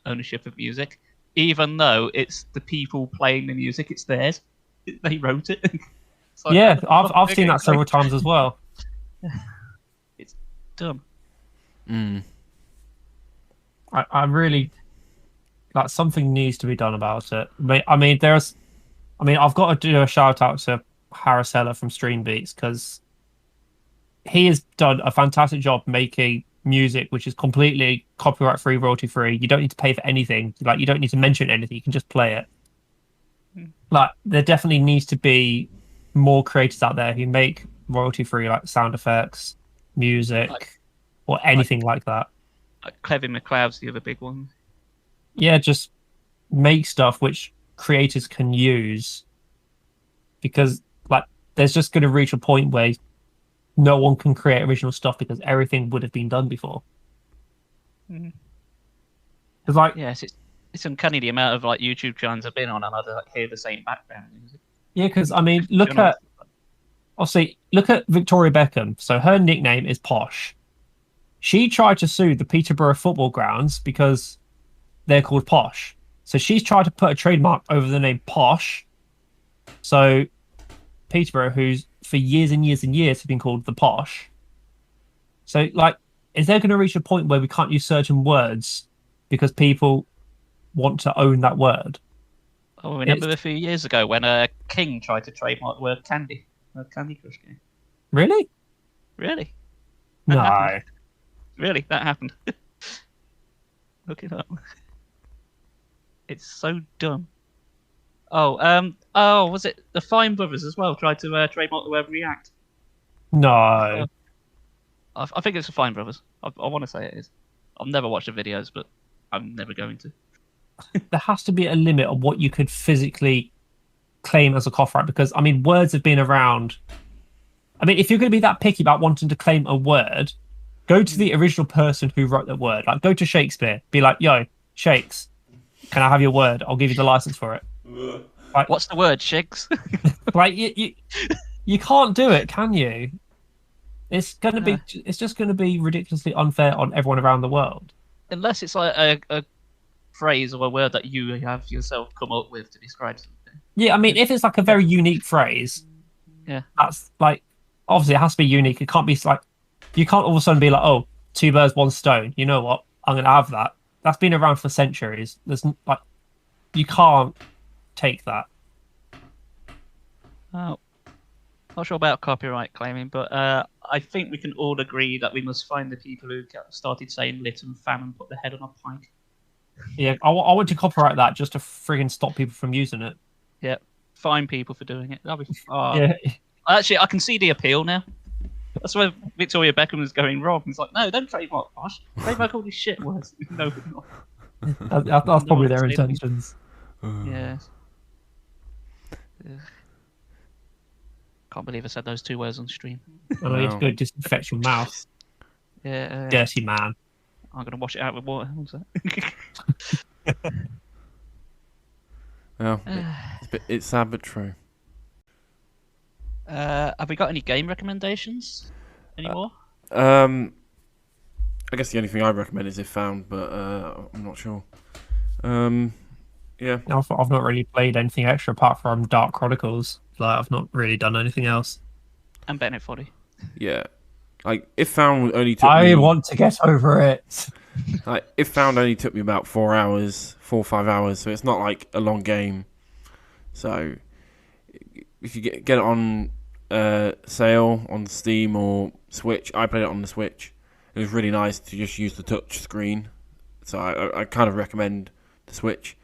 ownership of music. Even though it's the people playing the music, it's theirs. They wrote it. Like, yeah, I've seen that several times as well. It's dumb. I really like something needs to be done about it. I mean, I've got to do a shout out to Harrisella from Stream Beats because he has done a fantastic job making music which is completely copyright free, royalty free. You don't need to pay for anything. Like you don't need to mention anything. You can just play it. Like there definitely needs to be more creators out there who make royalty free like sound effects, music, or anything like that. Like Clevin McLeod's the other big one. Yeah, just make stuff which creators can use because like there's just going to reach a point where no one can create original stuff because everything would have been done before. It's like it's uncanny the amount of like YouTube channels I've been on and I like hear the same background music. Yeah, because I mean, look at Victoria Beckham. So her nickname is Posh. She tried to sue the Peterborough football grounds because they're called Posh. So she's tried to put a trademark over the name Posh. So Peterborough, who's for years and years and years have been called the Posh. So like, is there going to reach a point where we can't use certain words because people want to own that word? Oh, remember a few years ago when King tried to trademark the word candy, a Candy Crush game. Really? Really? No. Happened. Really, that happened. Look it up. It's so dumb. Oh, was it the Fine Brothers as well? Tried to trademark the word react. No. I think it's the Fine Brothers. I want to say it is. I've never watched the videos, but I'm never going to. There has to be a limit on what you could physically claim as a copyright, because I mean, words have been around. I mean, if you're going to be that picky about wanting to claim a word, go to the original person who wrote that word. Like, go to Shakespeare. Be like, yo, Shakes, can I have your word? I'll give you the license for it. Like, what's the word, Shakes? Like, you can't do it, can you? It's just going to be ridiculously unfair on everyone around the world. Unless it's like a phrase or a word that you have yourself come up with to describe something. Yeah, I mean, if it's like a very unique phrase, yeah, that's like, obviously it has to be unique. It can't be like, you can't all of a sudden be like, oh, 2 birds, 1 stone. You know what? I'm going to have that. That's been around for centuries. There's like, you can't take that. Oh, not sure about copyright claiming, but I think we can all agree that we must find the people who started saying lit and fan and put their head on a pike. Yeah, I want to copyright that just to friggin' stop people from using it. Yeah, fine people for doing it. That'll be. Yeah. Actually, I can see the appeal now. That's where Victoria Beckham was going wrong. It's like, no, don't trademark Posh. Trademark all these shit words. No, that's probably their intentions. Yeah. Can't believe I said those 2 words on stream. Oh, you have to go disinfect your mouth. Yeah. Dirty man. I'm going to wash it out with water. What's that? Well, it's sad but true. Have we got any game recommendations anymore? I guess the only thing I recommend is If Found, but I'm not sure. Yeah. I've not really played anything extra apart from Dark Chronicles. Like, I've not really done anything else. And Bennett 40. Yeah. Like, If Found only took I want to get over it. Like, If Found only took me about 4 or 5 hours, so it's not like a long game. So, if you get it on sale on Steam or Switch, I played it on the Switch. It was really nice to just use the touch screen. So I kind of recommend the Switch.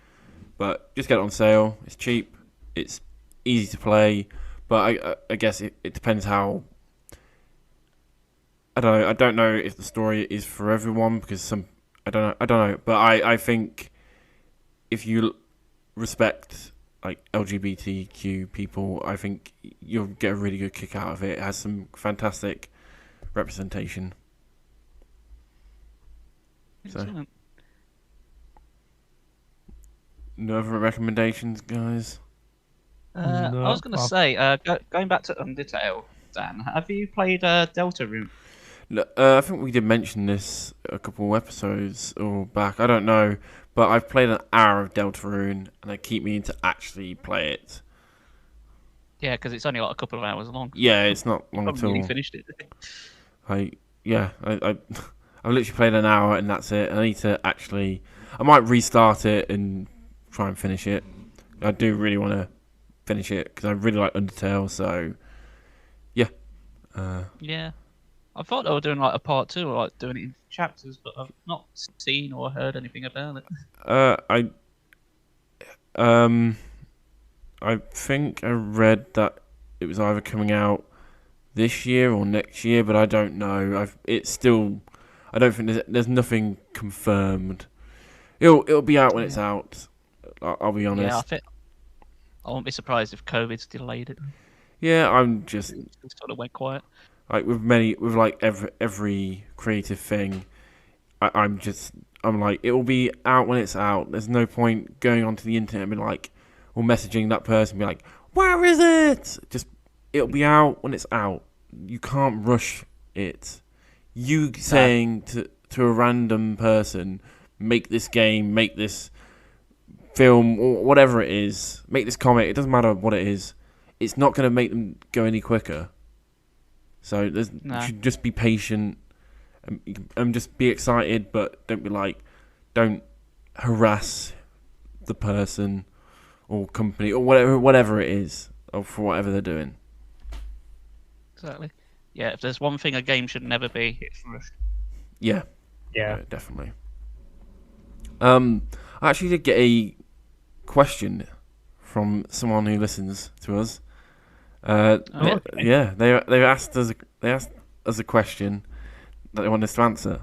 But just get it on sale. It's cheap. It's easy to play. But I guess it depends how... I don't know if the story is for everyone, because I don't know. But I think if you respect like LGBTQ people, I think you'll get a really good kick out of it. It has some fantastic representation. Excellent. No other recommendations, guys? I was going to say, going back to Undertale, Dan, have you played Deltarune? No, I think we did mention this a couple episodes or back. I don't know, but I've played an hour of Deltarune, and they keep me to actually play it. Yeah, because it's only like a couple of hours long. Yeah, it's not long I've at all. really finished it. I've literally played an hour and that's it. I need to actually... I might restart it and try and finish it. I do really want to finish it because I really like Undertale, so... Yeah. Yeah. I thought they were doing like a part 2 or like doing it in chapters, but I've not seen or heard anything about it. I think I read that it was either coming out this year or next year, but I don't know. I don't think there's nothing confirmed. It'll be out when it's out. I'll be honest. Yeah, I won't be surprised if COVID's delayed it. Yeah, I'm just It sort of went quiet. like with like every creative thing. I'm like, it will be out when it's out. There's no point going onto the internet and being like, or messaging that person and be like, where is it? Just, it'll be out when it's out. You can't rush it. You saying to a random person, make this game, make this film, or whatever it is, make this comic, it doesn't matter what it is, it's not going to make them go any quicker. So you should just be patient and just be excited, but don't harass the person or company or whatever it is, or for whatever they're doing. Exactly. Yeah, if there's one thing a game should never be, it's rushed. Yeah. Yeah. Definitely. I actually did get question from someone who listens to us. Okay. They've asked us a question that they want us to answer.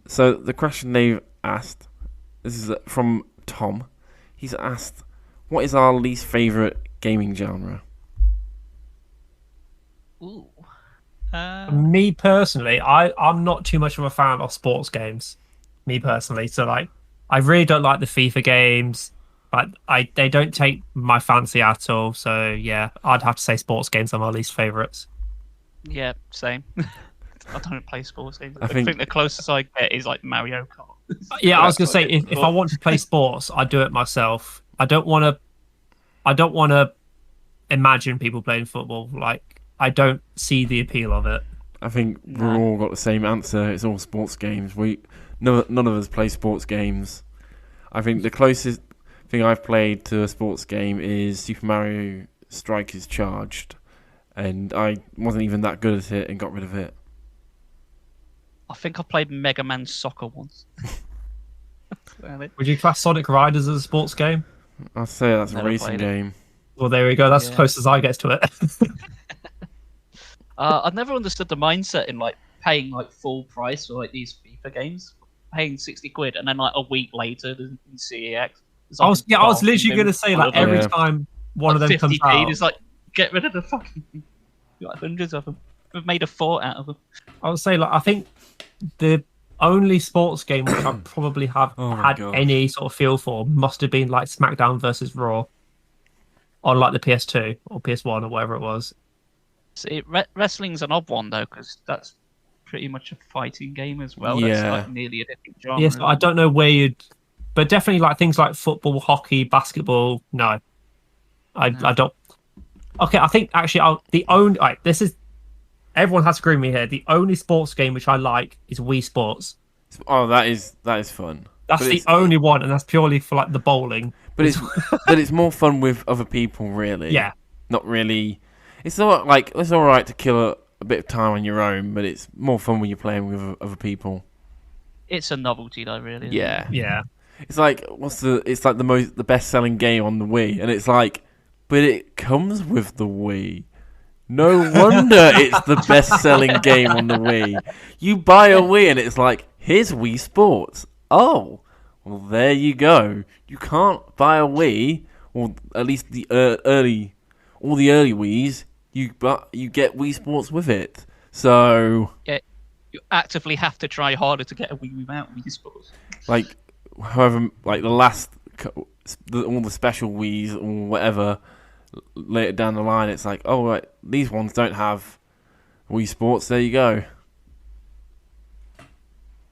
So the question they've asked, this is from Tom. He's asked, what is our least favourite gaming genre? Ooh. Me personally, I'm not too much of a fan of sports games. Me personally, so like, I really don't like the FIFA games. Like, they don't take my fancy at all. So yeah, I'd have to say sports games are my least favourites. Yeah, same. I don't play sports games. I I think- think the closest I get is like Mario Kart. Yeah, I was gonna That's say what if I want to play sports, I do it myself. I don't want to imagine people playing football. Like, I don't see the appeal of it. I think No. we've all got the same answer. It's all sports games. None of us play sports games. I think the closest thing I've played to a sports game is Super Mario Strikers Charged, and I wasn't even that good at it and got rid of it. I think I played Mega Man Soccer once. That's about it. Would you class Sonic Riders as a sports game? I'd say that's a Never racing played it. game. Well, there we go. That's as Yeah. close as I get to it. I've never understood the mindset in like paying like full price for like these FIFA games, paying 60 quid, and then like a week later in CEX. it's I like was a I was bargain literally bin going to say, full like, of, every Yeah. time one of them comes 50p. out, It's like, get rid of the fucking. Like hundreds of them. We've made a fort out of them. I would say, like, I think the only sports game which I probably have Oh my had gosh. any sort of feel for must have been like SmackDown versus Raw on like the PS2 or PS1 or whatever it was. See, wrestling's an odd one though, because that's pretty much a fighting game as well. That's Yeah. like nearly a different genre. Yes, I don't know where you'd, but definitely like things like football, hockey, basketball. No, I don't. Okay, I think actually the only this is everyone has to agree with me here. The only sports game which I like is Wii Sports. Oh, that is fun. That's But the it's- only one, and that's purely for like the bowling. But it's more fun with other people, really. Yeah. Not really. It's all right to kill a bit of time on your own, but it's more fun when you're playing with other people. It's a novelty though, really. isn't it? Yeah. Yeah. It's like it's like the best selling game on the Wii, and it's like, but it comes with the Wii. No wonder it's the best selling game on the Wii. You buy a Wii and it's like, here's Wii Sports. Oh, well there you go. You can't buy a Wii, or at least the early Wiis. You get Wii Sports with it. So You actively have to try harder to get a Wii without Wii Sports. like, however, like the last all the special Wiis or whatever. Later down the line, it's like, oh right, these ones don't have Wii Sports. There you go.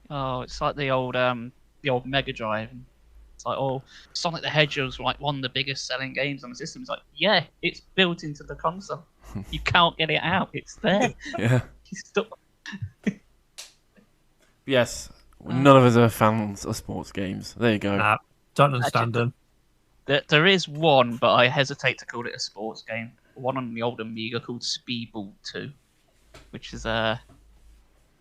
Oh, it's like the old Mega Drive. It's like, oh, Sonic the Hedgehog's like one of the biggest selling games on the system. It's like, yeah, it's built into the console. You can't get it out. It's there. Yeah. You stuck. Yes. None of us are fans of sports games. There you go. Nah, don't understand Actually, them. There is one, but I hesitate to call it a sports game. One on the old Amiga called Speedball 2, which is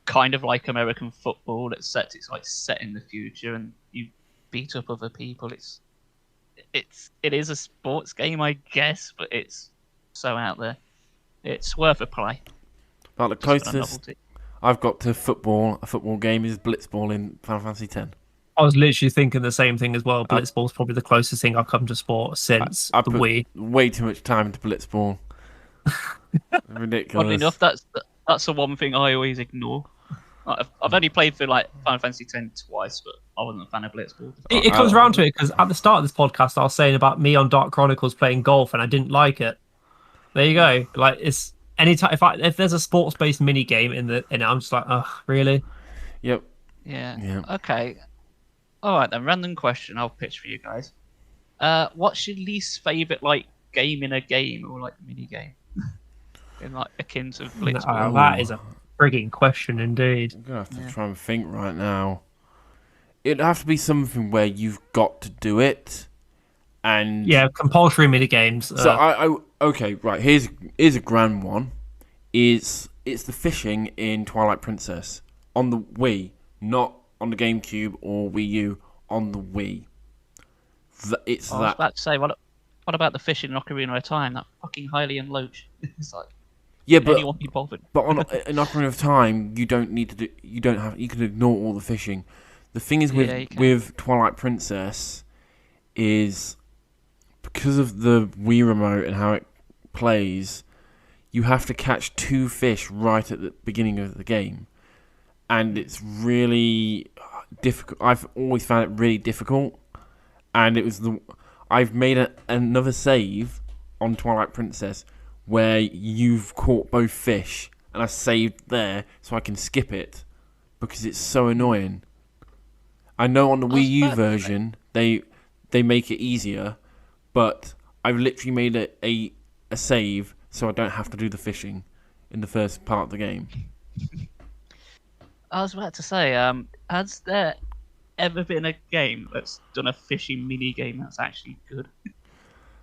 kind of like American football, except it's like set in the future and you beat up other people. It is a sports game, I guess, but it's so out there. It's worth a play. About the just for the closest novelty. I've got to a football game is Blitzball in Final Fantasy X. I was literally thinking the same thing as well. Blitzball's probably the closest thing I've come to sport since I the put Wii. way too much time into Blitzball. Ridiculous. Oddly enough, that's the one thing I always ignore. I've only played for like Final Fantasy X twice, but I wasn't a fan of Blitzball. It comes around to it because at the start of this podcast, I was saying about me on Dark Chronicles playing golf, and I didn't like it. There you go. Like, it's anytime if there's a sports-based mini game in it, I'm just like, oh, really? Yep. Yeah. Okay. All right then. Random question. I'll pitch for you guys. What's your least favorite like game in a game or like mini game? In like akin to Blitzball. That is a frigging question indeed. I'm gonna have to try and think right now. It'd have to be something where you've got to do it, and Yeah, compulsory mini games. So okay, right. Here's a grand one. It's the fishing in Twilight Princess on the Wii, not on the GameCube or Wii U. On the Wii, It's I was that. about to say, what about the fishing in Ocarina of Time? That fucking Hylian Loach. It's like, Yeah, anyone be bothered? but on in Ocarina of Time, you don't need to do. You don't have. You can ignore all the fishing. The thing is Yeah, you can. with Twilight Princess is because of the Wii remote and how it plays, you have to catch 2 fish right at the beginning of the game, and it's really difficult. I've always found it really difficult, and I've made another save on Twilight Princess where you've caught both fish, and I saved there so I can skip it because it's so annoying. I know on the Wii U version they make it easier, but I've literally made a save so I don't have to do the fishing in the first part of the game. I was about to say, has there ever been a game that's done a fishing mini game that's actually good?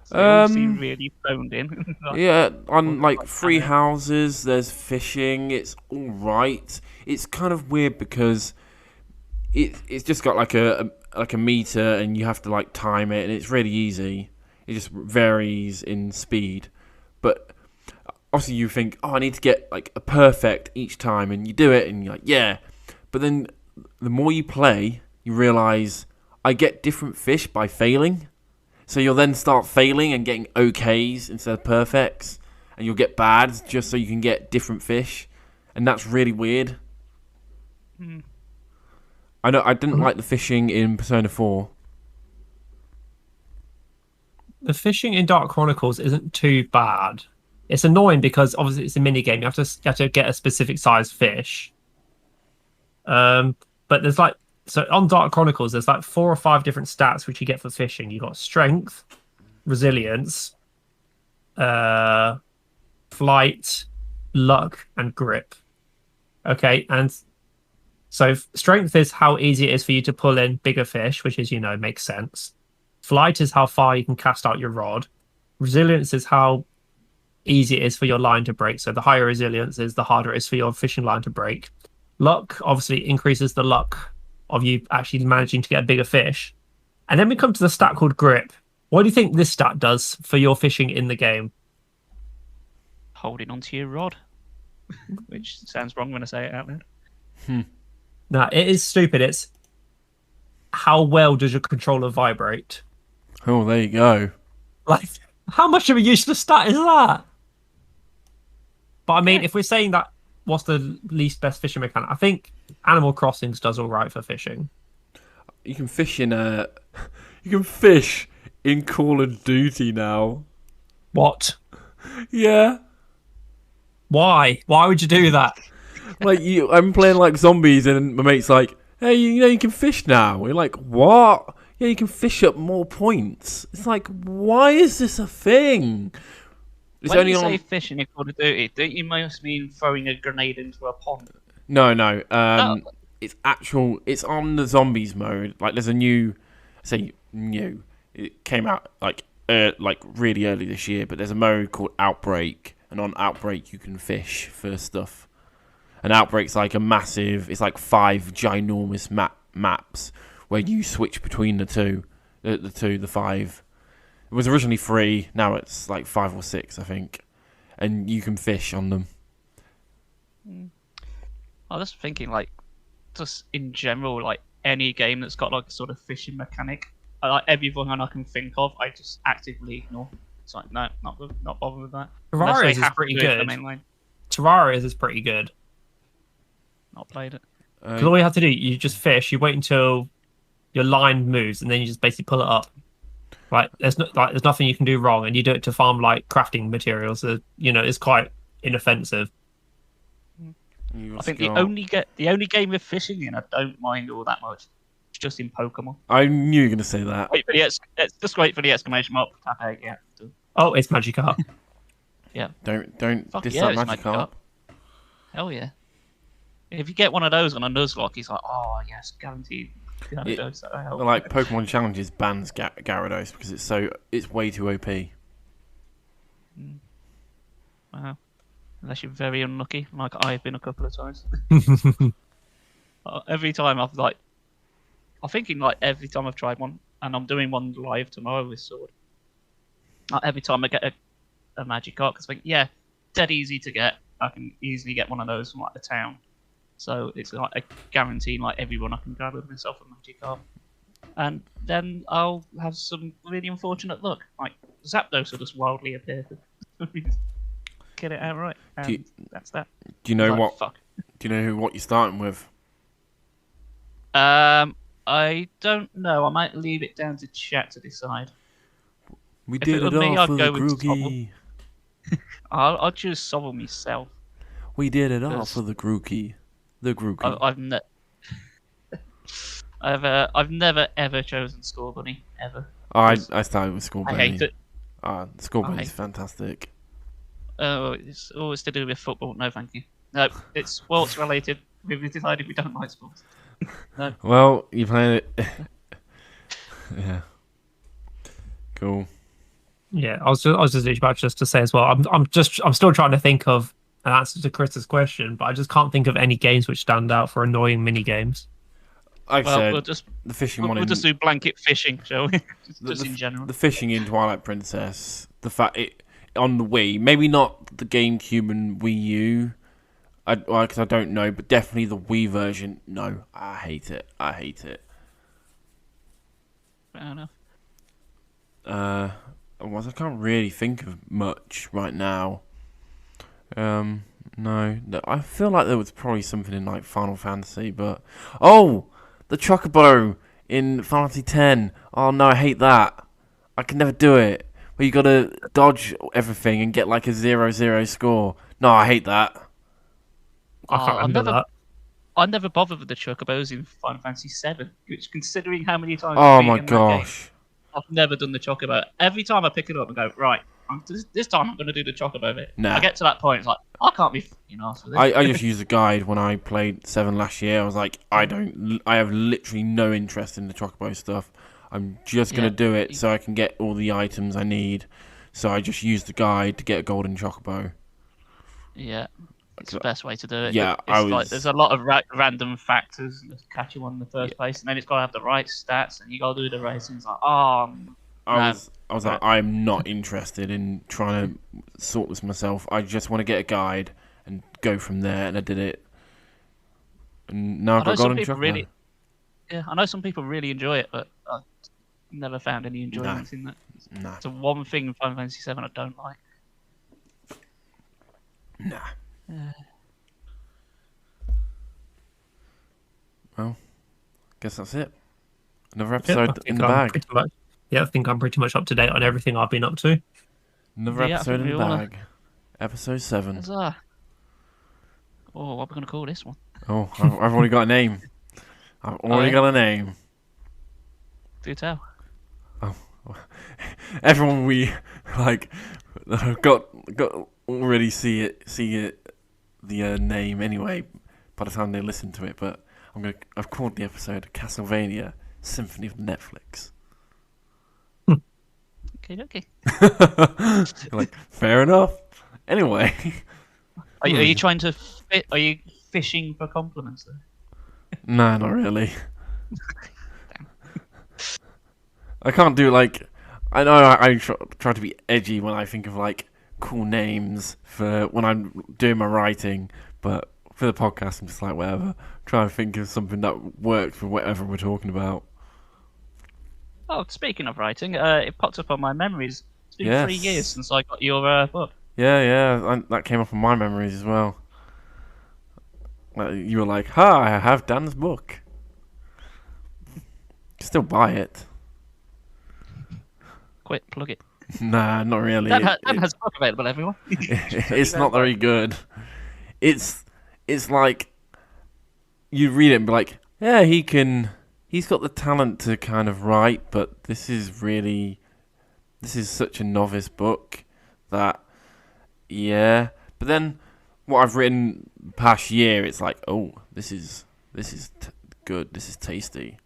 They all seem really phoned in. Yeah, on like Free Houses, there's fishing. It's all right. It's kind of weird because it's just got like a meter, and you have to like time it, and it's really easy. It just varies in speed, but obviously you think, oh, I need to get like a perfect each time, and you do it, and you're like, yeah. But then the more you play, you realise I get different fish by failing. So you'll then start failing and getting OKs instead of perfects, and you'll get bads just so you can get different fish, and that's really weird. I know I didn't like the fishing in Persona 4. The fishing in Dark Chronicles isn't too bad. It's annoying because obviously it's a mini game. You have to get a specific size fish. But there's like, so on Dark Chronicles, there's like 4 or 5 different stats which you get for fishing. You got strength, resilience, flight, luck, and grip. Okay, and so strength is how easy it is for you to pull in bigger fish, which is, makes sense. Flight is how far you can cast out your rod. Resilience is how easy it is for your line to break. So the higher resilience is, the harder it is for your fishing line to break. Luck obviously increases the luck of you actually managing to get a bigger fish. And then we come to the stat called grip. What do you think this stat does for your fishing in the game? Holding onto your rod, which sounds wrong when I say it out loud. No, it is stupid. It's how well does your controller vibrate? Oh, there you go. Like, how much of a useless stat is that? But I mean, if we're saying that, what's the least best fishing mechanic? I think Animal Crossings does all right for fishing. You can fish in Call of Duty now. What? Yeah. Why? Why would you do that? Like I'm playing like zombies, and my mate's like, "Hey, you can fish now." We're like, "What?" Yeah, you can fish up more points. It's like, why is this a thing? It's when only you on... say fishing in Call of Duty, don't you most mean throwing a grenade into a pond? No. It's actual. It's on the zombies mode. Like, there's a new. It came out like really early this year, but there's a mode called Outbreak, and on Outbreak you can fish for stuff. And Outbreak's like a massive. It's like 5 ginormous maps where you switch between the 5. It was originally 3. Now it's like 5 or 6, I think, and you can fish on them. I was thinking, like, just in general, like any game that's got like a sort of fishing mechanic, like everyone I can think of, I just actively ignore. It's like, no, not bothered with that. Terraria's is pretty good. Terraria's is pretty good. Not played it. Because all you have to do, you just fish. You wait until your line moves, and then you just basically pull it up. Right? There's nothing you can do wrong, and you do it to farm like crafting materials. So, it's quite inoffensive. I think the only game with fishing in I don't mind all that much. It's just in Pokemon. I knew you were going to say that. Just wait for the exclamation mark. Tap out, yeah. Oh, it's Magikarp. Yeah. Don't diss yeah, that Magikarp. Hell yeah. If you get one of those on a Nuzlocke, he's like, oh yes, guaranteed. Like Pokemon Challenges bans Gyarados because it's way too OP. Wow. Unless you're very unlucky, like I've been a couple of times. Every time I'm thinking like every time I've tried one, and I'm doing one live tomorrow with Sword. Like, every time I get a magic art, because I think, yeah, dead easy to get. I can easily get one of those from like the town. So it's like a guarantee, like every run I can grab with myself a magic art. And then I'll have some really unfortunate luck. Like Zapdos will just wildly appear. Get it out right. And that's that. Do you know Like, what? fuck. Do you know what you're starting with? I don't know. I might leave it down to chat to decide. We If did it it were me, all I'd for the go with Grookey. I'll choose Sobble myself. We did it all Because for the Grookey. The Grookey. I've never ever chosen Score Bunny ever. I started with Skull I Bunny. hate it. Skull I Bunny's hate it. fantastic. Oh, it's always to do with football. No, thank you. No, it's sports related. We've decided we don't like sports. No. Well, you playing it. Yeah. Cool. Yeah, I was just literally about just to say as well. I'm still trying to think of an answer to Chris's question, but I just can't think of any games which stand out for annoying mini games. Like I said, we'll just the fishing one. we'll just do blanket fishing, shall we? just the, in general. The fishing in Twilight Princess. The fact it on the Wii, maybe not the GameCube and Wii U. Because I don't know, but definitely the Wii version. No, I hate it. I hate it. Fair enough. I can't really think of much right now. No, I feel like there was probably something in like Final Fantasy, but the Chocobo in Final Fantasy X. Oh no, I hate that. I can never do it. Where you gotta dodge everything and get like a 0-0 score. No, I hate that. I can't remember that. I never bothered with the Chocobos in Final Fantasy VII, which, considering how many times Oh I've my beaten that game, gosh. I've never done the Chocobo. Every time I pick it up and go, right, this time I'm going to do the Chocobo bit. Nah. I get to that point, it's like, I can't be fucking arsed with this. I just used a guide when I played 7 last year. I was like, I have literally no interest in the Chocobo stuff. I'm just going to do it so I can get all the items I need. So I just used the guide to get a golden Chocobo. Yeah, it's the best way to do it. Yeah, it's like there's a lot of random factors that catch you on in the first place, and then it's got to have the right stats, and you got to do the race, and it's like, I was like, I'm not interested in trying to sort this myself. I just want to get a guide and go from there, and I did it. And now I've got golden Chocobo. I know some people really enjoy it, but I've never found any enjoyment in that. Nah. It's the one thing in Final Fantasy VII I don't like. Nah. Well, guess that's it. Another episode in the bag. I think I'm pretty much up to date on everything I've been up to. Another episode in the bag. Episode 7. What are we going to call this one? Oh, I've already got a name. I've already got a name. Do tell. Oh, everyone we like got already see it the name anyway by the time they listen to it. But I've called the episode Castlevania Symphony of Netflix. Okay. Like, fair enough. Anyway, are you trying to Are you fishing for compliments though? Nah, not really. I can't do like. I know I try to be edgy when I think of like cool names for when I'm doing my writing, but for the podcast, I'm just like whatever. Trying to think of something that works for whatever we're talking about. Oh, speaking of writing, it popped up on my memories. It's been 3 years since I got your book. Yeah, that came up on my memories as well. You were like, "Ha! I have Dan's book." Still buy it. Quit, plug it. Nah, not really. Dan has a book available, everyone. It's not very good. It's like you read it and be like, yeah, he's got the talent to kind of write, but this is such a novice book that, yeah. But then what I've written past year, it's like, oh, this is good. This is tasty.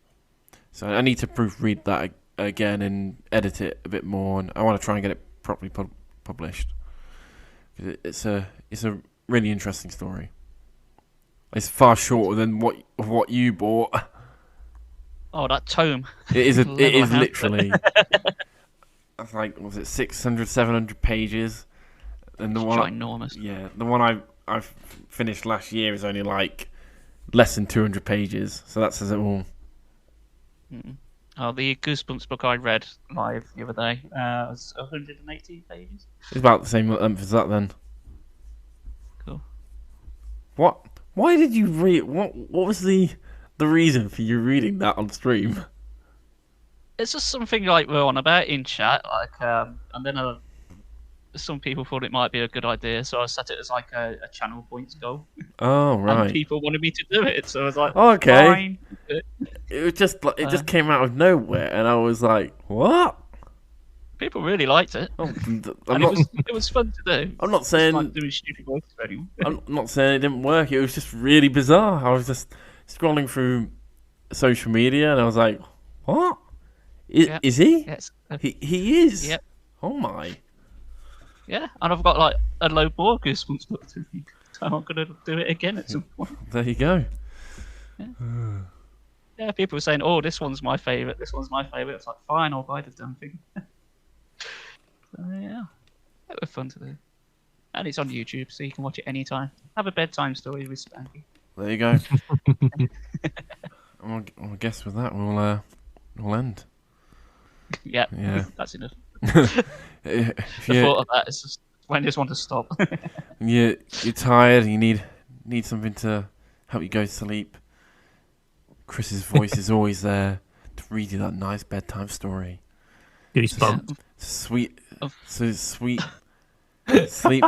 So I need to proofread that again and edit it a bit more, and I want to try and get it properly published. It's a really interesting story. It's far shorter than what you bought. Oh, that tome. It is. It Level is out. literally. That's like, was it 600, 700 pages? And the It's one, ginormous. yeah, the one I finished last year is only like less than 200 pages. So that says it all. Mm. Oh, the Goosebumps book I read live the other day was 118 pages. It's about the same length as that then. Cool. What? Why did you read? What was the reason for you reading that on stream? It's just something like we're on about in chat, like, and then some people thought it might be a good idea, so I set it as like a channel points goal. Oh right. And people wanted me to do it, so I was like, Okay. fine. It was just like, it just came out of nowhere, and I was like, what? People really liked it. Oh, And it was fun to do. I'm not Just saying. like doing stupid voices for anyone. I'm not saying it didn't work. It was just really bizarre. I was just scrolling through social media, and I was like, what? Is he? Yes. He is. Yep. Oh my. Yeah, and I've got like a load more Goosebumps books to read, so I'm gonna do it again at some point. There you go. Yeah, people were saying, "Oh, this one's my favorite. This one's my favorite." It's like, fine, I'll buy the damn thing. So, yeah, it was fun to do, and it's on YouTube, so you can watch it anytime. Have a bedtime story with Spanky. There you go. I guess with that we'll end. Yeah, Yeah. that's enough. If The thought of that is just when I just want to stop. you're tired, you need something to help you go to sleep. Chris's voice is always there to read you that nice bedtime story. Goosebumps. Sweet, so sweet. Sleep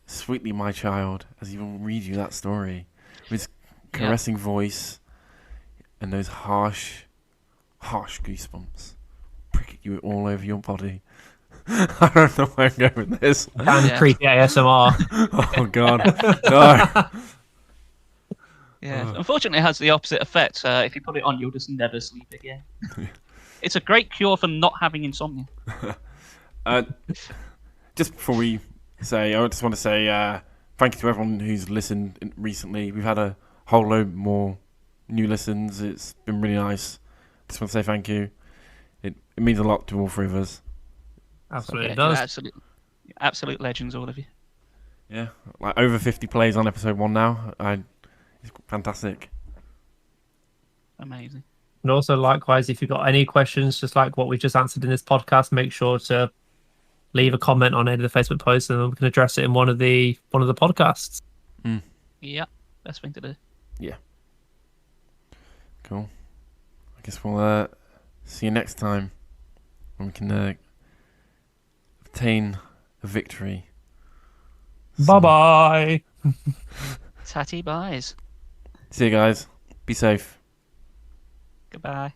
sweetly, my child, as he will read you that story with his caressing voice and those harsh goosebumps prick you all over your body. I don't know where I'm going with this. And creepy ASMR. Oh God, no. Yeah, unfortunately, it has the opposite effect. If you put it on, you'll just never sleep again. It's a great cure for not having insomnia. Just before we say, I just want to say thank you to everyone who's listened recently. We've had a whole load more new listens. It's been really nice. Just want to say thank you. It means a lot to all three of us. Absolutely Yeah, does. absolute legends, all of you. Yeah, like over 50 plays on episode 1 now. It's fantastic. Amazing. And also, likewise, if you've got any questions, just like what we just answered in this podcast, make sure to leave a comment on any of the Facebook posts, and we can address it in one of the podcasts. Yeah, best thing to do. Yeah. Cool. I guess we'll see you next time when we can obtain a victory. Bye bye. Tatty buys. See you guys. Be safe. Goodbye.